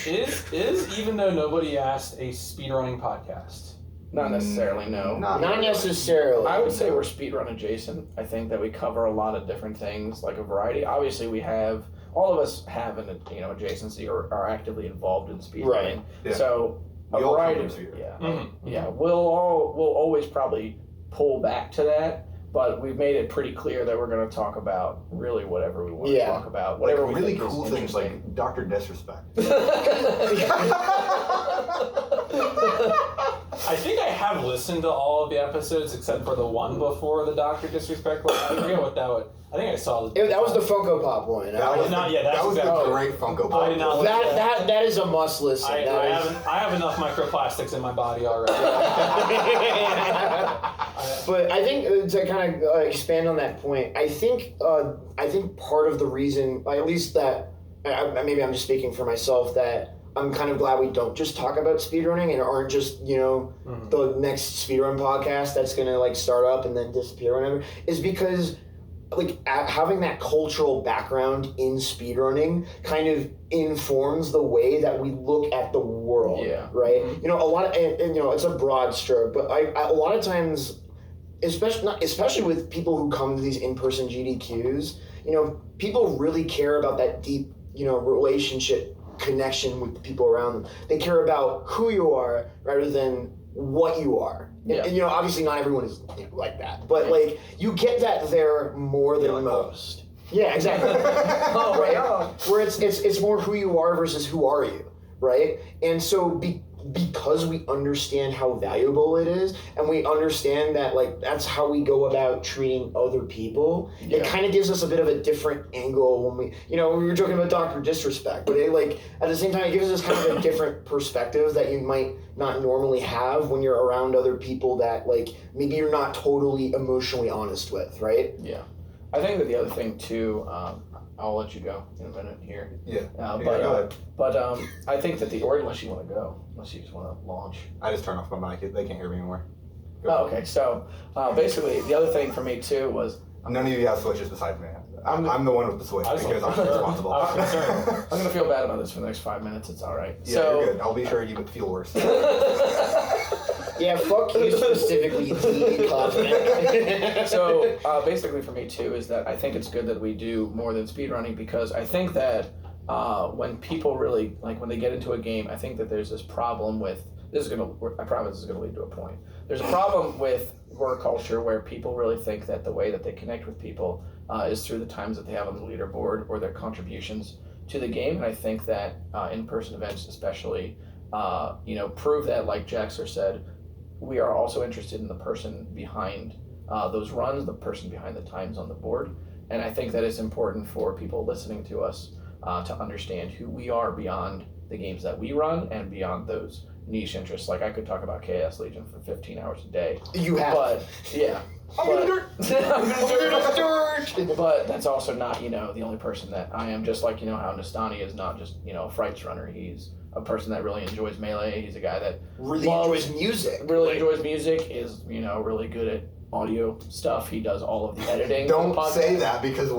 C: Is even though nobody asked a speedrunning podcast?
B: Not necessarily, no.
A: Not necessarily.
B: I would say we're speedrun adjacent. I think that we cover a lot of different things, like a variety. Obviously, all of us have an adjacency or are actively involved in speedrunning.
A: Right.
F: Yeah.
B: So a
F: We all
B: variety
F: come
B: of
F: from here.
B: yeah.
C: Mm-hmm.
B: Yeah, we'll always probably pull back to that, but we've made it pretty clear that we're going to talk about really whatever we want to talk about.
F: Like
B: Whatever we
F: really
B: think is
F: cool things
B: interesting.
F: like Dr. Disrespect.
C: I think I have listened to all of the episodes except for the one before the Dr. Disrespect one. I forget what that was. I think I saw
A: That was the Funko Pop one.
F: That was
C: not yet. That's
F: That was
C: exactly-
F: the great Funko
C: I
F: Pop.
C: did not-
A: that is a must listen.
C: I have enough microplastics in my body already.
A: But I think to kind of expand on that point, I think part of the reason, at least that maybe I'm just speaking for myself, that I'm kind of glad we don't just talk about speedrunning and aren't just the next speedrun podcast that's gonna like start up and then disappear whenever, is because like having that cultural background in speedrunning kind of informs the way that we look at the world.
B: Yeah.
A: Right. A lot of and it's a broad stroke, but a lot of times, especially with people who come to these in-person GDQs, people really care about that deep, relationship connection with the people around them. They care about who you are rather than what you are.
B: Yeah.
A: And obviously not everyone is like that, but like you get that there more than most. Yeah, exactly.
B: Oh my God.
A: Where it's more who you are versus who are you, right? And so because we understand how valuable it is, and we understand that like that's how we go about treating other people, it kind of gives us a bit of a different angle when we were joking about Dr. Disrespect, but at the same time it gives us kind of a different perspective that you might not normally have when you're around other people that like maybe you're not totally emotionally honest with, right?
B: Yeah. I think that the other thing too, I'll let you go in a minute here.
F: Yeah.
B: But
F: go ahead.
B: I think that unless you want to go, unless you just want to launch.
F: I just turned off my mic. They can't hear me anymore. Go
B: Oh,
F: ahead.
B: okay. So basically, the other thing for me too was
F: None of you have switches besides me. I'm the one with the switch
C: I was
F: because I'm
C: concerned.
F: responsible.
C: I was concerned.
B: I'm gonna feel bad about this for the next 5 minutes. It's all right.
F: Yeah,
B: So
F: you're good. I'll be sure you would feel worse.
A: Yeah, fuck you specifically, DECosmic.
B: So basically for me too is that I think it's good that we do more than speedrunning, because I think that when people really when they get into a game, I think that there's this problem with I promise this is gonna lead to a point. There's a problem with horror culture where people really think that the way that they connect with people is through the times that they have on the leaderboard or their contributions to the game, and I think that in-person events especially prove that, like Jaxler said, we are also interested in the person behind those runs, the person behind the times on the board. And I think that it's important for people listening to us to understand who we are beyond the games that we run and beyond those niche interests. Like I could talk about Chaos Legion for 15 hours a day.
A: You have.
B: But yeah.
A: I'm gonna dirt.
B: But that's also not, the only person that I am. Just like, how Nestani is not just, a frights runner. He's a person that really enjoys Melee. He's a guy that
A: Really enjoys music.
B: really enjoys music, is, really good at audio stuff. He does all of the editing.
F: Don't
B: for the
F: say
B: podcast.
F: that, because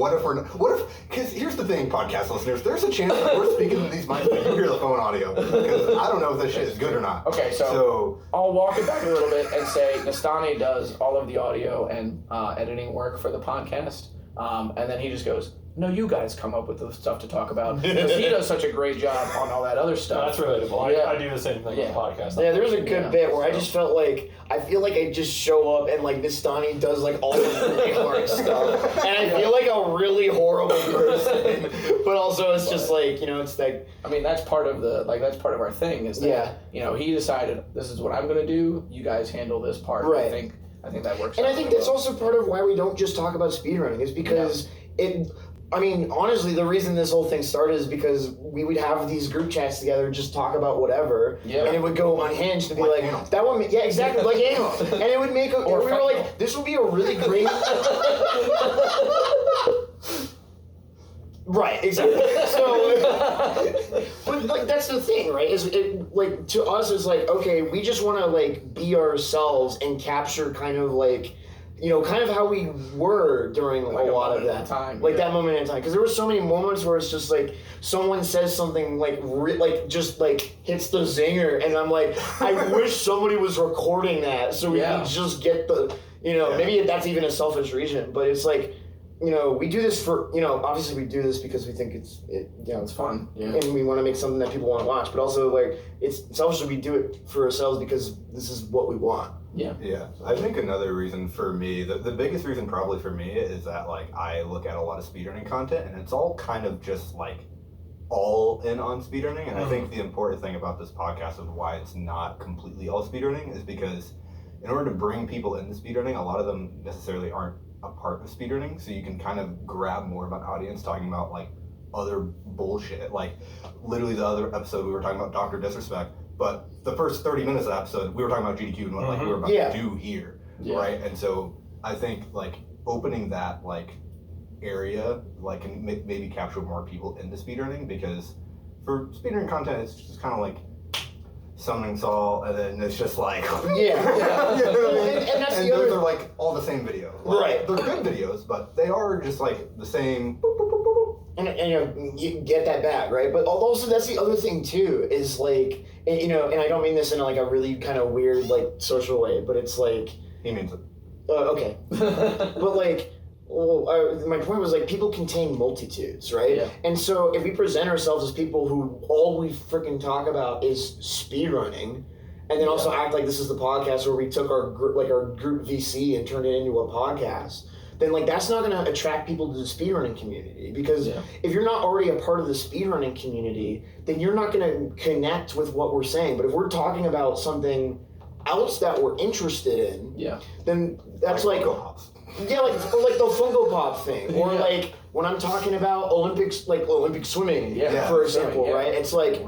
F: because here's the thing, podcast listeners, there's a chance that we're speaking to these mics and you hear the phone audio, because I don't know if this shit is good or not.
B: Okay, so I'll walk it back a little bit and say Nestani does all of the audio and editing work for the podcast, and then he just goes, no, you guys come up with the stuff to talk about, because he does such a great job on all that other stuff.
C: That's relatable.
B: Yeah.
C: I do the same thing with the podcast.
A: Yeah, there's a good
B: Yeah.
A: bit where I just felt like I feel like I just show up and like Nestani does like all the really hard stuff, and I feel like a really horrible person. But also it's just like it's like
B: I mean, that's part of that's part of our thing, is that he decided this is what I'm gonna do. You guys handle this part.
A: Right.
B: I think that works.
A: And
B: out
A: I think
B: really
A: that's
B: well.
A: also part of why we don't just talk about speedrunning, is because I mean, honestly, the reason this whole thing started is because we would have these group chats together, just talk about whatever,
B: Yeah.
A: and it would go unhinged to be
F: Like
A: like,
F: anal.
A: that one, yeah, exactly, like anal, and it would make, we were
B: fentanyl.
A: like, this would be a really great, right, exactly. So, but like that's the thing, right? Is it like to us is like, okay, we just want to like be ourselves and capture kind of like, you know, kind of how we were during
B: Like
A: a
B: a
A: lot of
B: moment in
A: that
B: time,
A: like
B: yeah.
A: that moment in time, because there were so many moments where it's just like someone says something like like just like hits the zinger, and I'm like, I wish somebody was recording that so we
B: Yeah.
A: could just get the, you know,
F: Yeah.
A: maybe that's even a selfish reason, but it's like, you know, we do this for, you know, obviously we do this because we think you know, it's fun,
B: Yeah.
A: and we want to make something that people want to watch, but also like it's selfishly we do it for ourselves because this is what we want.
F: Yeah, I think another reason for me, the biggest reason probably for me is that like I look at a lot of speedrunning content and it's all kind of just like all in on speedrunning, and I think the important thing about this podcast of why it's not completely all speedrunning is because in order to bring people into speedrunning, a lot of them necessarily aren't a part of speedrunning, so you can kind of grab more of an audience talking about like other bullshit. Like literally the other episode we were talking about Dr. Disrespect, but the first 30 minutes of the episode we were talking about GDQ and what like we were about
A: Yeah.
F: to do here,
B: Yeah.
F: right? And so I think like opening that like area like can maybe capture more people into speedrunning, because for speedrunning content it's just kind of like summoning Saul and then it's just like
A: Yeah.
F: You know what I mean?
A: And that's
F: And
A: the
F: those
A: other-
F: are like all the same video. Like,
A: Right.
F: They're good videos, but they are just like the same. Boop, boop, boop, boop, boop.
A: And you know, you get that back, right? But also that's the other thing too, is like, and, you know, and I don't mean this in like a really kind of weird like social way, but it's like,
F: He means it.
A: okay, but like, well, my point was like people contain multitudes, right?
B: Yeah.
A: And so if we present ourselves as people who all we freaking talk about is speedrunning, and then also act like this is the podcast where we took our group VC and turned it into a podcast, then like that's not going to attract people to the speedrunning community, because
B: Yeah.
A: if you're not already a part of the speedrunning community, then you're not going to connect with what we're saying. But if we're talking about something else that we're interested in,
B: Yeah.
A: then that's like
F: Funko Pops.
A: yeah, like or like the Funko Pop thing, or
B: Yeah.
A: like when I'm talking about Olympics, like Olympic swimming,
B: Yeah.
A: for example,
B: Yeah.
A: right? It's like,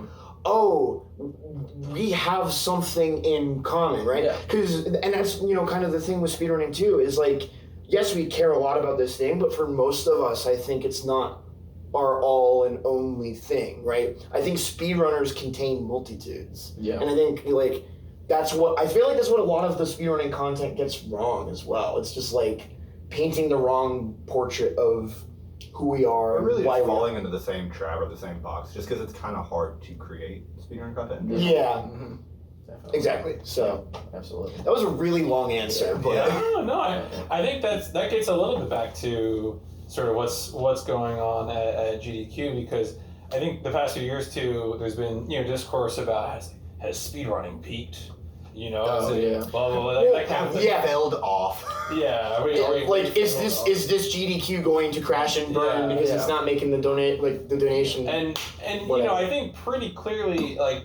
A: oh, we have something in common, right?
B: Yeah.
A: Because and that's, you know, kind of the thing with speedrunning too, is like, yes, we care a lot about this thing, but for most of us, I think it's not our all and only thing, right? I think speedrunners contain multitudes,
B: Yeah.
A: and I think like that's what I feel like that's what a lot of the speedrunning content gets wrong as well. It's just like painting the wrong portrait of who we are,
F: We're really
A: and why
F: just
A: we
F: falling into the same trap or the same box, just because it's kind of hard to create speedrun content.
A: Yeah,
B: Mhm. Definitely.
A: exactly. So
B: Absolutely.
A: that was a really long answer, but
C: No, I think that gets a little bit back to sort of what's going on at GDQ, because I think the past few years too, there's been, you know, discourse about has speedrunning peaked, you know,
B: Oh,
C: is it
B: yeah.
C: blah blah blah, like that kind of thing.
A: Yeah.
F: Failed off.
C: Yeah,
A: like is this GDQ going to crash and burn
C: Yeah,
A: because it's
B: yeah.
A: not making the donation?
C: and you
A: Whatever.
C: know, I think pretty clearly, like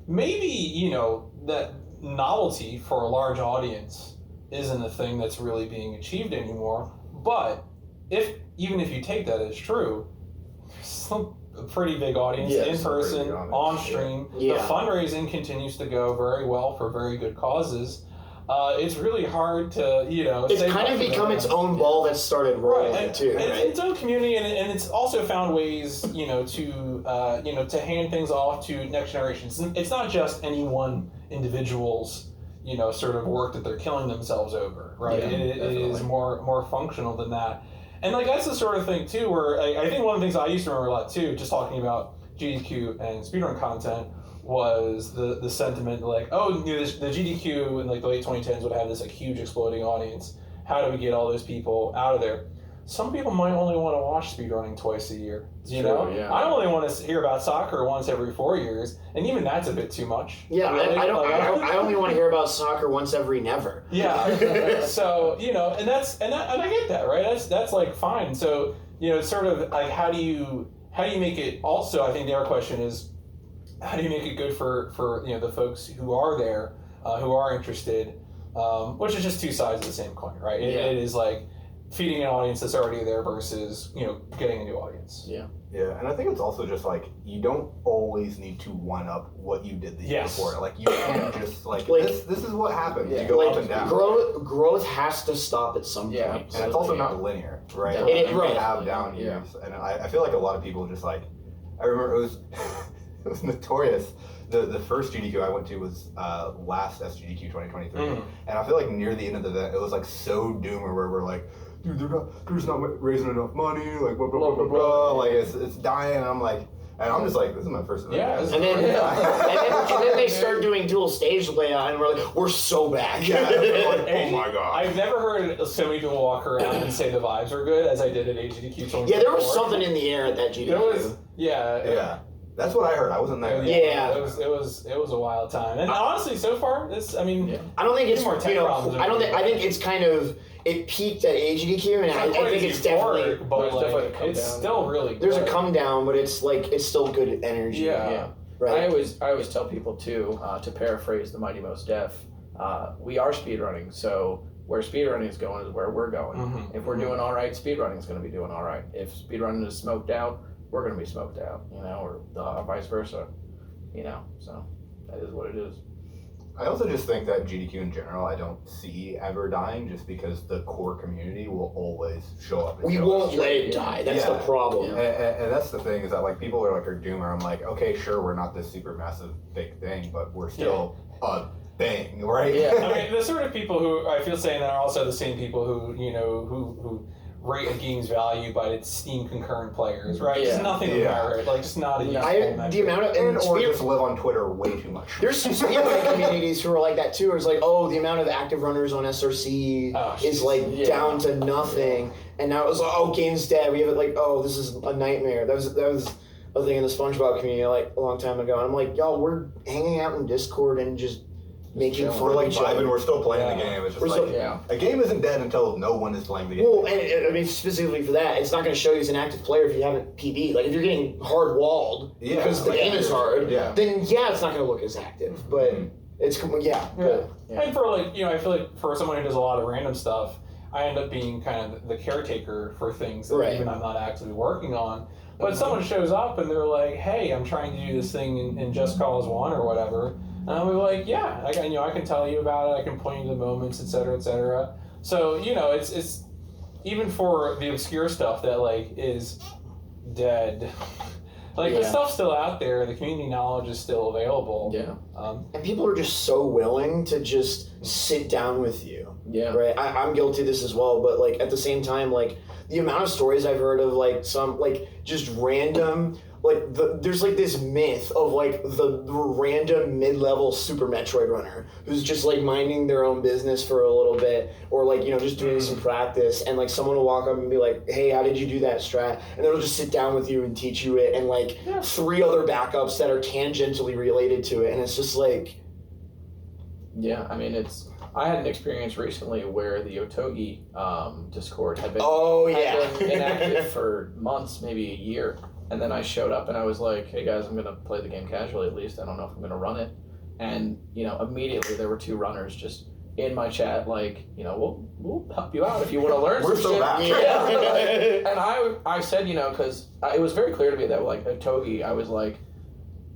C: maybe, you know, that novelty for a large audience isn't a thing that's really being achieved anymore. But even if you take that as true, there's still a pretty big audience
A: Yeah,
C: in
F: it's a pretty
C: person,
F: big audience,
C: on
F: yeah.
C: stream.
A: Yeah.
C: The fundraising continues to go very well for very good causes. It's really hard to, you know,
A: It's
C: say
A: kind of
C: much
A: become
C: about
A: its
C: it.
A: own ball that started rolling
C: Right,
A: too,
C: and
A: right?
C: it's its own community, and it's also found ways, you know, to hand things off to next generations. It's not just any one individual's, you know, sort of work that they're killing themselves over, right?
B: Yeah,
C: it is
B: definitely.
C: more functional than that, and like that's the sort of thing too, where I think one of the things I used to remember a lot too, just talking about GDQ and speedrun content, was the sentiment like, oh, you know, the GDQ in like the late 2010s would have this like huge exploding audience. How do we get all those people out of there? Some people might only want to watch speedrunning twice a year. You
B: True,
C: know,
B: yeah.
C: I only want to hear about soccer once every 4 years, and even that's a bit too much.
A: Yeah,
C: Really?
A: I only want to hear about soccer once every never.
C: Yeah. So, you know, and I get that, right? That's like fine. So, you know, it's sort of like how do you make it also, I think the other question is, how do you make it good for you know, the folks who are there, who are interested, which is just two sides of the same coin, right? It is like feeding an audience that's already there versus getting a new audience.
B: Yeah.
F: Yeah, and I think it's also just like you don't always need to one up what you did the year before. Like you can't just like this is what happens.
A: Yeah.
F: You go
A: Like,
F: up and down.
A: Growth has to stop at some
B: Yeah.
A: point.
F: And it's also not linear, right?
B: Yeah.
F: Like,
A: It-
F: you
A: right.
F: have down years, and I feel like a lot of people just like. I remember it was it was notorious. The first GDQ I went to was last SGDQ 2023, and I feel like near the end of the event, it was like so doomer where we're like, dude, they're just not raising enough money, like blah blah blah blah blah, like it's dying, and I'm just like, this is my first event.
C: Yeah,
F: guys.
A: And then they start doing dual stage layout, and we're like, we're so back.
F: Yeah, they're like, oh
C: And
F: my god.
C: I've never heard so many people walk around and say the vibes are good as I did at AGDQ 2024.
A: Yeah, there was something in the air at that GDQ.
C: There was,
F: Yeah, that's what I heard. I wasn't there.
A: Yeah.
C: It was a wild time, and honestly, so far, I mean,
A: I don't think it's
C: More tech problems
A: I think it's kind of it peaked at AGDQ, and I think it's definitely
C: but
B: There's definitely a
C: like,
B: come
C: it's
B: down,
C: still
B: yeah.
C: really.
A: there's a
C: good.
A: come down, but it's still good energy.
C: Yeah.
A: Right.
B: I always tell people too, to paraphrase the Mighty Most Def, we are speedrunning, so where speedrunning is going is where we're going.
C: Mhm.
B: If we're doing all right, speedrunning is going to be doing all right. If speedrunning is smoked out, we're going to be smoked out, or vice versa, so that is what it is.
F: I also just think that GDQ in general, I don't see ever dying, just because the core community will always show up. And
A: We
F: show
A: won't
F: us.
A: let it die. That's the
F: Yeah.
A: problem.
F: And that's the thing, is that like people are doomer. I'm like, okay, sure, we're not this super massive big thing, but we're still a thing, right?
B: Yeah.
C: I mean, the sort of people who I feel saying that are also the same people who who rate a game's value by its Steam concurrent players, right?
B: Yeah.
C: Just nothing about like just not a useful metric.
A: The amount of
F: or just live on Twitter way too much.
A: there's some speedrunning communities who are like that too. It's like, oh, the amount of active runners on SRC is like down to nothing, and now it's like, oh, game's dead. We have it like, oh, this is a nightmare. That was a thing in the SpongeBob community like a long time ago, and I'm like, y'all, we're hanging out in Discord and just making fun
F: We're
A: of
F: like
A: each other.
F: vibing, we're still playing
C: Yeah.
F: the game. It's just
A: We're
F: like
A: still-
F: a game isn't dead until no one is playing the game.
A: Well, and I mean specifically for that, it's not going to show you as an active player if you haven't PB. Like if you're getting hard walled because the game is hard, then it's not going to look as active. But it's good.
C: And for I feel like for someone who does a lot of random stuff, I end up being kind of the caretaker for things that
A: Right.
C: even I'm not actively working on. But someone shows up and they're like, "Hey, I'm trying to do this thing in Just Cause 1 or whatever," and I'll be like, "Yeah, I can tell you about it. I can point you to the moments, etc., etc." So it's even for the obscure stuff that is dead. The stuff's still out there. The community knowledge is still available.
B: Yeah.
A: And people are just so willing to just sit down with you.
B: Yeah.
A: Right. I'm guilty of this as well, but at the same time, the amount of stories I've heard of some just random there's this myth of the random mid-level Super Metroid runner who's just minding their own business for a little bit, or just doing some practice, and someone will walk up and be like, hey, how did you do that strat? And they'll just sit down with you and teach you it, and 3 other backups that are tangentially related to it, and it's just
B: Yeah, I mean, I had an experience recently where the Otogi Discord had been,
A: had
B: been inactive for months, maybe a year. And then I showed up and I was like, hey guys, I'm going to play the game casually at least. I don't know if I'm going to run it. And, immediately there were 2 runners just in my chat, we'll help you out if you want to learn
F: We're
B: some
F: so
B: shit.
F: back.
B: Yeah. And I said, because it was very clear to me that Otogi, I was like,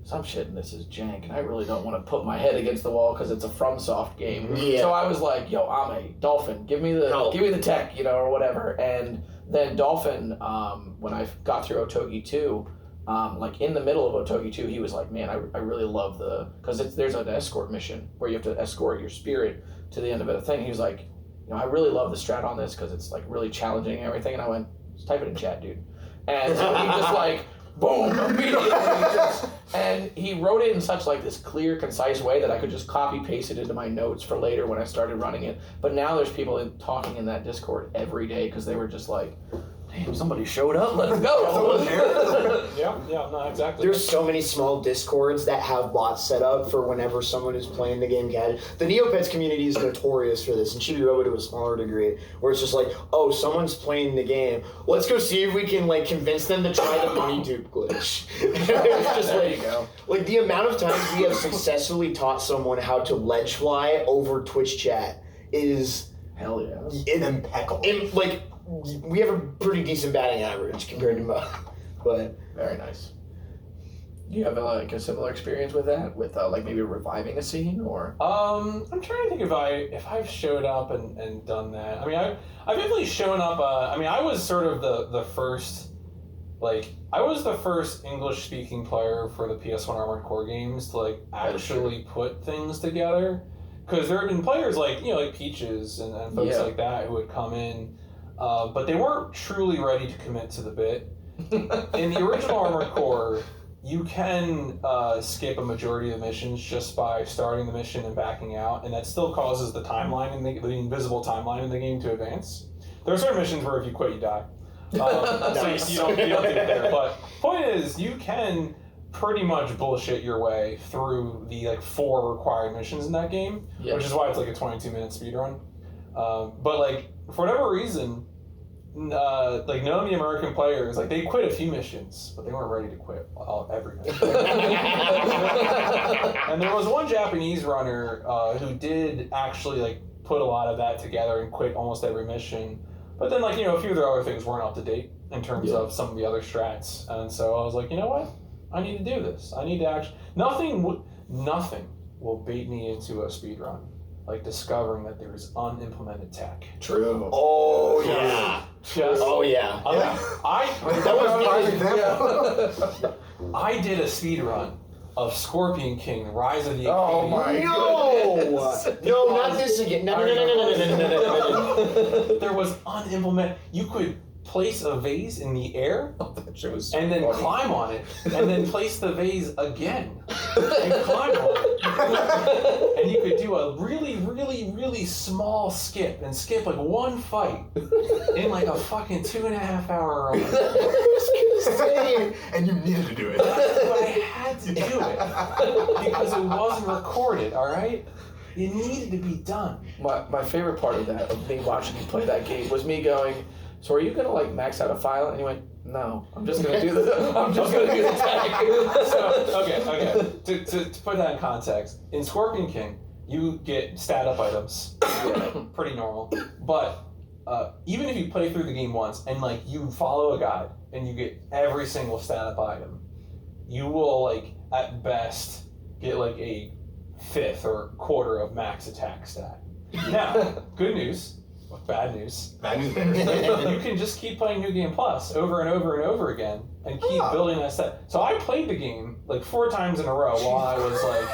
B: some shit in this is jank, and I really don't want to put my head against the wall because it's a FromSoft game.
A: Yeah.
B: So I was like, yo, I'm a Dolphin. Give me the tech, or whatever. And then Dolphin, when I got through Otogi 2, in the middle of Otogi 2, he was like, man, I really love because there's an escort mission where you have to escort your spirit to the end of a thing. He was like, I really love the strat on this because it's really challenging and everything. And I went, just type it in chat, dude. And so he just boom, immediately. And he wrote it in such this clear, concise way that I could just copy paste it into my notes for later when I started running it. But now there's people talking in that Discord every day because they were just like, damn, somebody showed up, let's go.
F: Someone's here.
C: Yeah, no, exactly.
A: There's so many small Discords that have bots set up for whenever someone is playing the game casually. The Neopets community is notorious for this, and Chibi-Robo to a smaller degree, where it's just oh, someone's playing the game. Let's go see if we can convince them to try the money dupe glitch. It's just
B: There you go.
A: the amount of times we have successfully taught someone how to ledge fly over Twitch chat is
B: Hell yeah.
F: Impeccable.
A: we have a pretty decent batting average compared to most. But
B: Very nice. Do you have like a similar experience with that, with like maybe reviving a scene, or?
C: I'm trying to think if I've showed up and done that. I mean, I've definitely shown up. I mean, I was sort of the first, like, I was the first English-speaking player for the PS1 Armored Core games to like actually put things together. Because there have been players like like Peaches and folks like that who would come in, but they weren't truly ready to commit to the bit. In the original Armored Core, you can skip a majority of the missions just by starting the mission and backing out, and that still causes the timeline in the invisible timeline in the game to advance. There are certain missions where if you quit, you die.
A: Nice.
C: So you don't do it there. But point is, you can pretty much bullshit your way through the like 4 required missions in that game, which is why it's like a 22-minute speedrun. But like for whatever reason, like none of the American players, like they quit a few missions, but they weren't ready to quit every mission. And there was one Japanese runner who did actually like put a lot of that together and quit almost every mission. But then like a few of their other things weren't up to date in terms of some of the other strats, and so I was like, you know what? I need to do this. I need to actually. Nothing will bait me into a speedrun like discovering that there is unimplemented tech.
B: True.
A: oh yeah,
C: Just,
A: oh yeah.
F: That was my example.
C: I did a speedrun of Scorpion King: Rise of the
B: Oh my
C: goodness.
A: No, not this again. No.
C: There was unimplemented. You could place a vase in the air and then climb on it, and then place the vase again and climb on it. And you could do a really, really, really small skip and skip like one fight in like a fucking 2.5 hour run.
F: And you needed to do it.
C: But I had to do it because it wasn't recorded, alright? It needed to be done.
B: My favorite part of that, of me watching you play that game, was me going, so are you gonna like max out a file? And he went, no, I'm just gonna do this. I'm just gonna do the tag.
C: So, okay. To put that in context, in Scorpion King, you get stat up items. Pretty normal. But even if you play through the game once and like you follow a guide and you get every single stat up item, you will like at best get like a 1/5 or 1/4 of max attack stat. Now, good news. Bad news.
F: Bad news better.
C: You can just keep playing New Game Plus over and over and over again and keep building that set. So I played the game like 4 times in a row while I was like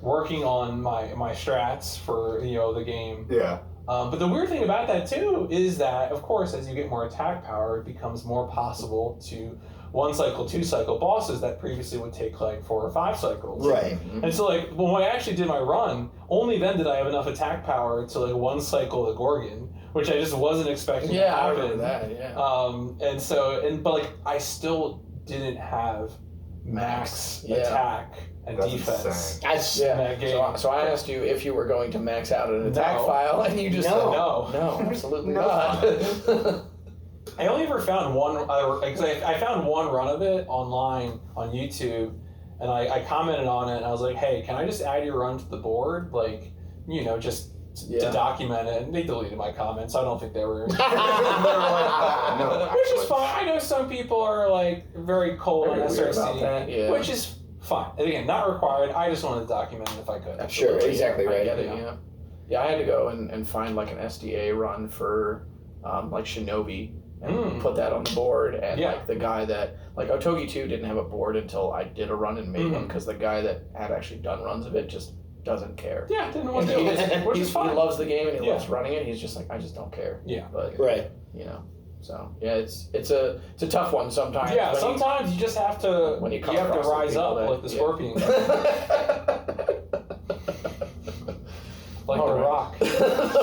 C: working on my strats for the game.
F: Yeah.
C: But the weird thing about that too is that, of course, as you get more attack power, it becomes more possible to 1 cycle, 2 cycle bosses that previously would take like 4 or 5 cycles.
A: Right.
C: And so like when I actually did my run, only then did I have enough attack power to like 1 cycle the Gorgon, which I just wasn't expecting to
B: I
C: happen.
B: remember that. Yeah.
C: But like I still didn't have max attack and
F: That's
C: defense.
F: insane.
C: in that game.
B: So I asked you if you were going to max out an attack
C: No.
B: file, and you just said
C: No.
B: no, absolutely
F: No.
B: not.
C: I only ever found one, because I found one run of it online on YouTube, and I commented on it, and I was like, hey, can I just add your run to the board? Like, just to document it. And they deleted my comments, so I don't think they were. They were like,
F: No,
C: which is
F: actually.
C: fine. I know some people are like very cold on
B: Very weird
C: SRC,
B: about that, yeah.
C: which is fine. And again, not required. I just wanted to document it if I could.
A: Sure, exactly
B: I
A: right.
B: get it, yeah. Yeah, I had to go and find like an SDA run for like Shinobi and put that on the board. And like the guy that, like Otogi 2 didn't have a board until I did a run and made one, because the guy that had actually done runs of it just doesn't care.
C: Yeah, didn't want to
B: He
C: do
B: just-
C: it, which is fine.
B: He loves the game and he loves running it. He's just like, I just don't care.
C: Yeah.
B: But
A: Right.
B: so yeah, it's a tough one sometimes.
C: Yeah,
B: when
C: sometimes you just have to
B: when you come
C: have to
B: across the
C: rise
B: people
C: up
B: that-
C: like the
B: yeah.
C: Scorpion, like
B: All
C: the
B: right.
C: Rock.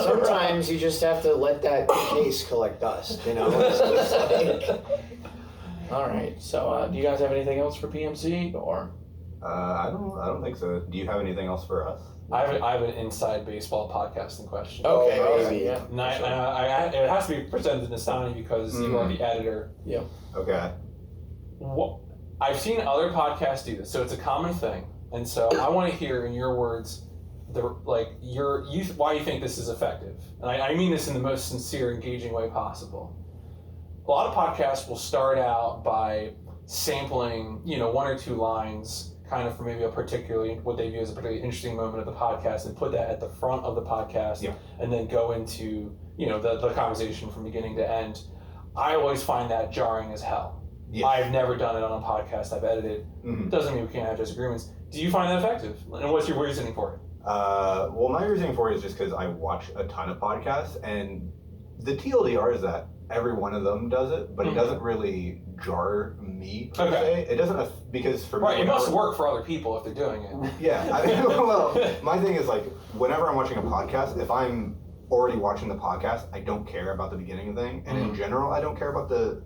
A: Sometimes you just have to let that case collect dust. It's just like,
B: All right. So do you guys have anything else for PMC or?
F: I don't think so. Do you have anything else for us?
C: I have an inside baseball podcasting question.
B: Okay,
A: Oh,
B: maybe. Yeah.
C: And it has to be presented to Nestani because you are the editor.
F: Okay.
C: I've seen other podcasts do this, so it's a common thing. And so I want to hear in your words, why you think this is effective. And I mean this in the most sincere, engaging way possible. A lot of podcasts will start out by sampling, one or two lines, kind of for maybe what they view as a particularly interesting moment of the podcast, and put that at the front of the podcast, and then go into, the conversation from beginning to end. I always find that jarring as hell. Yes. I've never done it on a podcast I've edited. Mm-hmm. Doesn't mean we can't have disagreements. Do you find that effective? And what's your reasoning for it?
F: Well, my reasoning for it is just because I watch a ton of podcasts, and the TLDR is that every one of them does it, but it doesn't really jar me per se. It doesn't, because for me,
C: it must work for other people if they're doing it.
F: Yeah, well, my thing is like, whenever I'm watching a podcast, if I'm already watching the podcast, I don't care about the beginning thing, and in general, I don't care about the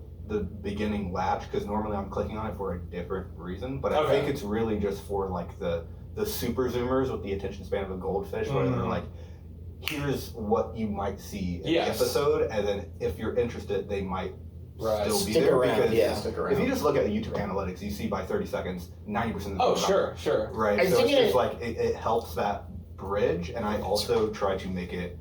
F: beginning latch, because normally I'm clicking on it for a different reason, but I think it's really just for like the super zoomers with the attention span of a goldfish, where they're like, here's what you might see in the episode, and then if you're interested, they might still be there. Stick around. If you just look at the YouTube analytics, you see by 30 seconds, 90% of the
C: people sure.
F: Right, so it's just like, it helps that bridge, and I also try to make it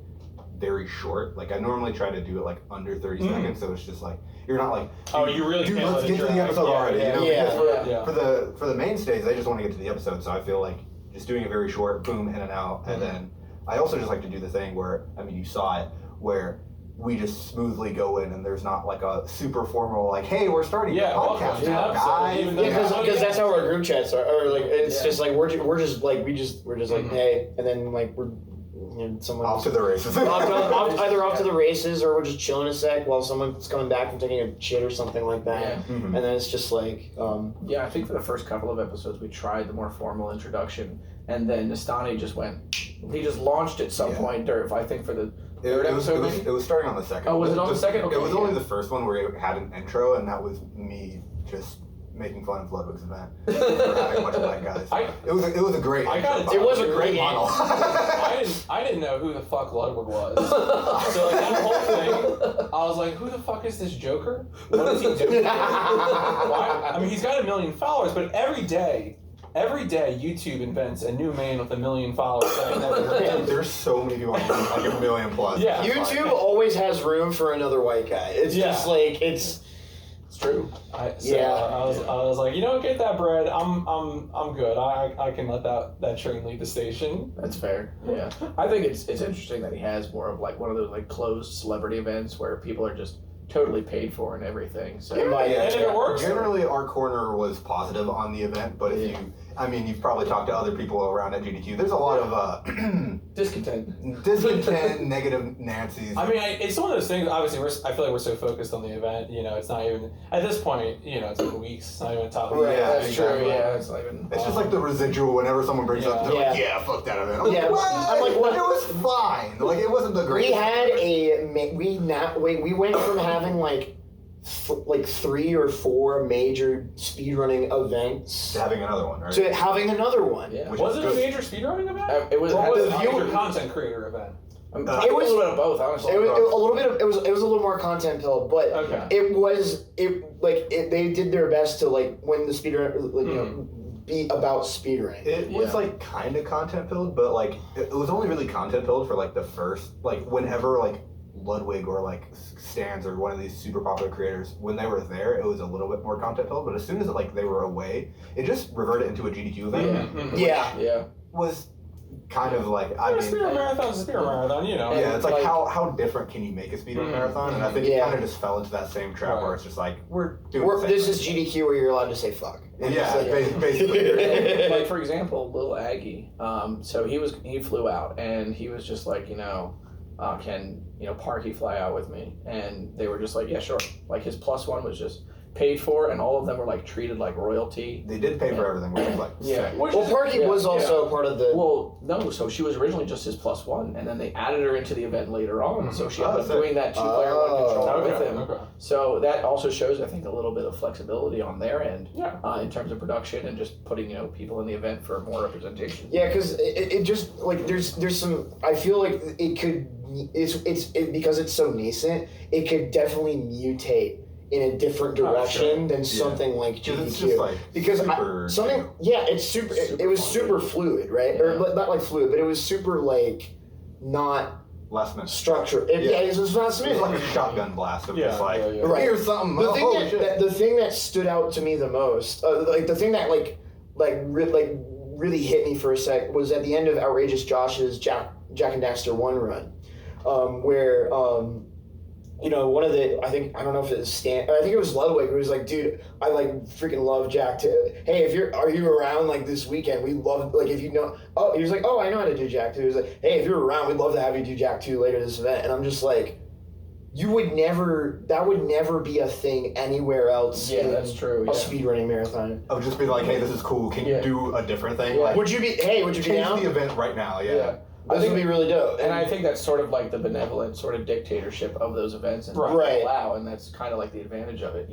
F: very short. Like, I normally try to do it like under 30 seconds, so it's just like, you're not like,
C: you really
F: dude,
C: can't
F: let's get to the episode already.
C: Yeah.
F: For the mainstays, they just want to get to the episode, so I feel like just doing it very short, boom, in and out, and then I also just like to do the thing where, you saw it, where we just smoothly go in, and there's not like a super formal, like, hey, we're starting a podcast now, guys.
A: Because that's how our group chats are. Or like, it's just like, we're just like, hey, and then like, we're, someone
F: off to the races.
A: either off to the races, or we're just chilling a sec while someone's coming back from taking a shit or something like that. Yeah. And then it's just like,
B: I think for the first couple of episodes we tried the more formal introduction, and then Nestani just launched at some point during, I think for the third episode.
F: It was starting on the second.
B: Oh, was it on the second? Okay,
F: it was only the first one where it had an intro, and that was me just making fun of Ludwig's event. For having a bunch of black guys. It was a great intro.
A: It was a great model.
C: I didn't know who the fuck Ludwig was. So like that whole thing, I was like, who the fuck is this Joker? What is he doing? Why? I mean, he's got 1 million followers, but every day YouTube invents a new man with 1 million followers.
F: There's so many people on YouTube, like 1 million plus.
A: Yeah. YouTube always has room for another white guy. It's just like, it's true.
C: I was like, get that bread. I'm good. I can let that train leave the station.
B: That's fair. Yeah. I think it's interesting that he has more of like one of those like closed celebrity events where people are just totally paid for and everything. So
C: and it works.
F: Generally, our corner was positive on the event, but if you've probably talked to other people around at GDQ. There's a lot of
B: discontent,
F: negative Nancy's.
C: I mean, it's one of those things. Obviously, I feel like we're so focused on the event. It's not even at this point. It's like weeks. It's not even top of the
F: event.
B: Yeah, that's true. Yeah, it's not even.
F: It's just like the residual. Whenever someone brings up, they're like, "Yeah, fuck that event." I'm like, what? It was fine. Like, it wasn't the greatest.
A: We went from having like 3 or 4 major speedrunning events
F: to having another one, right?
A: To having another one.
B: Yeah.
C: Was it a major speedrunning event?
B: It was
C: a major content creator event.
B: It was a little bit of both, honestly.
A: It was a little more content filled, but they did their best to like when the speedrun be about speedrunning.
F: It was like kind of content filled, but like it was only really content filled for like the first, like whenever like Ludwig or like Stans or one of these super popular creators, when they were there, it was a little bit more content filled, but as soon as like they were away, it just reverted into a GDQ event.
A: Yeah.
F: Was kind of like,
C: speedrun marathon's a speedrun marathon,
F: Yeah, it's like how different can you make a speedrun marathon? And I think it kind of just fell into that same trap where it's just like, we're doing
A: this is GDQ where you're allowed to say fuck.
F: Yeah, basically.
B: Like for example, Lil Aggie, so he flew out and he was just like, can Parky fly out with me? And they were just like, yeah, sure. Like his +1 was just paid for, and all of them were like treated like royalty.
F: They did pay for everything, which was like
A: Parky was also part of the.
B: Well, no, so she was originally just his +1, and then they added her into the event later on. So she ended up doing that 2-player one control with him. Okay. So that also shows, I think, a little bit of flexibility on their end, in terms of production and just putting people in the event for more representation.
A: Yeah, because it just like there's some. I feel like it could. It's because it's so nascent. It could definitely mutate in a different direction than something like
F: Because
A: GDQ.
F: it's just like
A: Because
F: super,
A: it's super. It was super fluid, right? Or not like fluid, but it was super like not
F: last minute.
A: structured. It was not
F: It's
A: smooth.
F: like a shotgun blast of just like,
A: Right.
F: here's something.
A: The thing
F: holy shit.
A: the thing that stood out to me the most, like the thing that really hit me for a sec, was at the end of Outrageous Josh's Jack and Daxter 1 run, where one of the I don't know if it was Stan, I think it was Ludwig, who was like, dude, I like freaking love Jack too. Hey, are you around like this weekend? We love, like, if you know. Oh, he was like, oh, I know how to do Jack 2. He was like, hey, if you're around, we'd love to have you do Jack 2 later this event. And I'm just like, that would never be a thing anywhere else.
B: Yeah,
A: in
B: that's true.
A: A speedrunning marathon.
F: Of just being like, hey, this is cool. Can you do a different thing?
B: Yeah.
F: Like,
A: Would you be
F: change
A: down?
F: the event right now? Yeah.
A: This would be really dope.
B: And I think that's sort of like the benevolent sort of dictatorship of those events and
A: Right.
B: allow, and that's kind of like the advantage of it,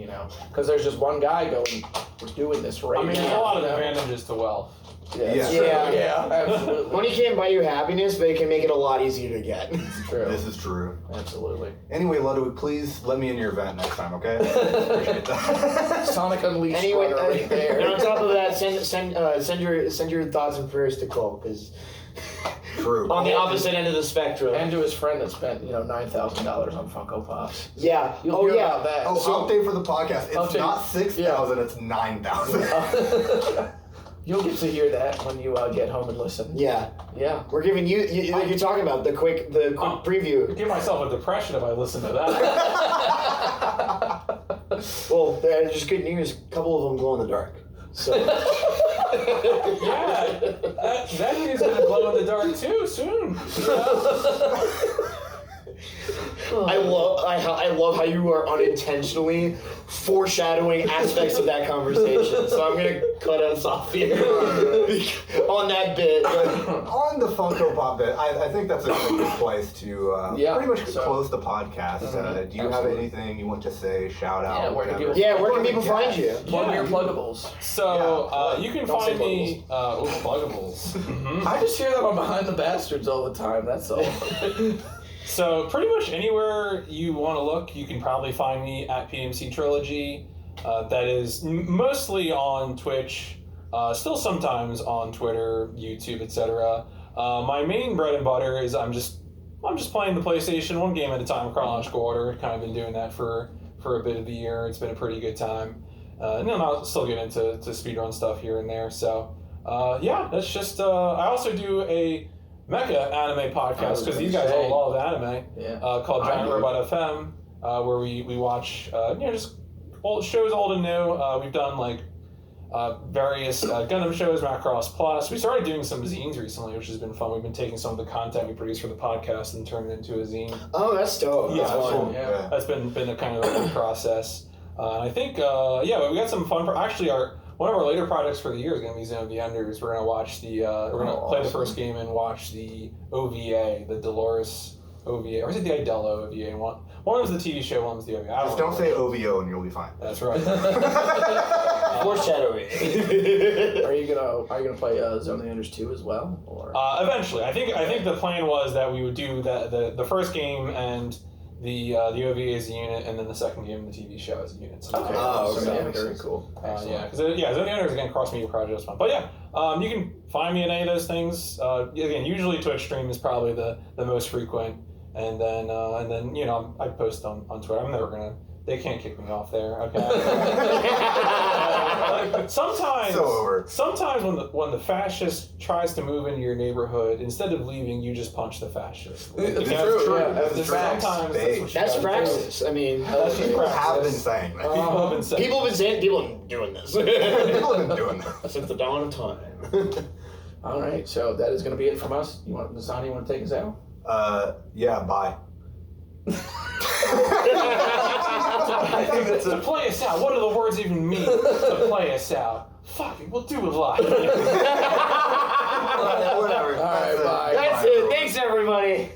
B: because there's just one guy going, we're doing this right
C: I mean,
B: now.
C: there's a lot of
B: you know?
C: advantages to wealth.
B: Yeah,
F: Yeah.
B: true.
A: Yeah.
B: Yeah, absolutely.
A: Money can't buy you happiness, but it can make it a lot easier to get.
B: It's true.
F: This is true.
B: Absolutely.
F: Anyway, Ludwig, please let me in your event next time, okay? Appreciate that.
B: Sonic Unleashed
A: Anyway,
B: runner right there.
A: and on top of that, send your thoughts and prayers to Cole, because
F: True.
A: on the opposite end of the spectrum.
B: And to his friend that spent, $9,000 on Funko Pops.
A: Yeah.
B: You'll hear about that.
F: Oh, update for the podcast. It's
B: Update.
F: not 6,000, it's 9,000.
B: You'll get to hear that when you get home and listen.
A: Yeah.
B: Yeah.
A: We're giving you like you're talking about the quick preview.
C: I'd give myself a depression if I listened to that.
A: Well, there's just good news. A couple of them glow in the dark. So
C: Yeah, that thing is gonna glow in the dark too soon.
A: I love how you are unintentionally foreshadowing aspects of that conversation. So I'm gonna cut us off here on that bit.
F: On the Funko Pop bit, I think that's a good place to pretty much close the podcast. Do you have anything you want to say, shout out?
B: Yeah, where can
F: whatever?
B: people-
A: Where can people find you?
B: Plug your pluggables.
C: So you can
A: Don't say
C: find me pluggables.
B: I just hear that on Behind the Bastards all the time, that's all.
C: So pretty much anywhere you want to look, you can probably find me at PMC Trilogy. That is mostly on Twitch, still sometimes on Twitter, YouTube, etc. My main bread and butter is I'm just playing the PlayStation one game at a time, chronological order. Kind of been doing that for a bit of the year. It's been a pretty good time. And then I'll still get into speedrun stuff here and there. So that's just. I also do a mecha anime podcast because these guys all love anime.
B: Yeah.
C: Called Giant Robot FM, where we watch just old shows, old and new. We've done like various Gundam shows, Macross Plus. We started doing some zines recently, which has been fun. We've been taking some of the content we produce for the podcast and turning it into a zine.
A: Oh, that's dope.
C: Yeah,
A: That's fun.
C: cool.
B: Yeah.
C: That's been a kind of a good process. I think we got some fun. One of our later projects for the year is going to be Zone of the Enders. We're going to watch we're going to play the first game and watch the OVA, the Dolores OVA, or is it the Idella OVA? One was the TV show, one was the OVA.
F: Just don't say OVO and you'll be fine.
C: That's right.
A: Foreshadowing.
B: Are you gonna play Zone of the Enders 2 as well, or?
C: Eventually, I think the plan was that we would do the first game and the OVA as a unit, and then the second game and the TV show as a unit. So
B: Okay. Very cool.
C: Zone of the Enders again, cross media project was fun. But you can find me in any of those things. Again, usually Twitch stream is probably the most frequent, and then I post on Twitter. I'm never gonna. They can't kick me off there. Okay. Sometimes when the fascist tries to move into your neighborhood, instead of leaving, you just punch the fascist.
B: That's
C: Like,
B: true. Yeah,
C: Sometimes
B: that's
C: that's what you
A: That's
C: gotta do.
A: praxis. I mean,
C: That's just
F: People
C: praxis.
F: have been saying that.
C: People have been saying.
A: people have been doing this
F: People have been doing that.
A: since the dawn of time.
B: All right, so that is going to be it from us. Nestani, you want to take us out?
F: Bye.
C: To play us out. What do the words even mean? To play us out. Fuck it, we'll do it live.
F: Whatever.
B: All right, bye.
A: That's it. Thanks, everybody.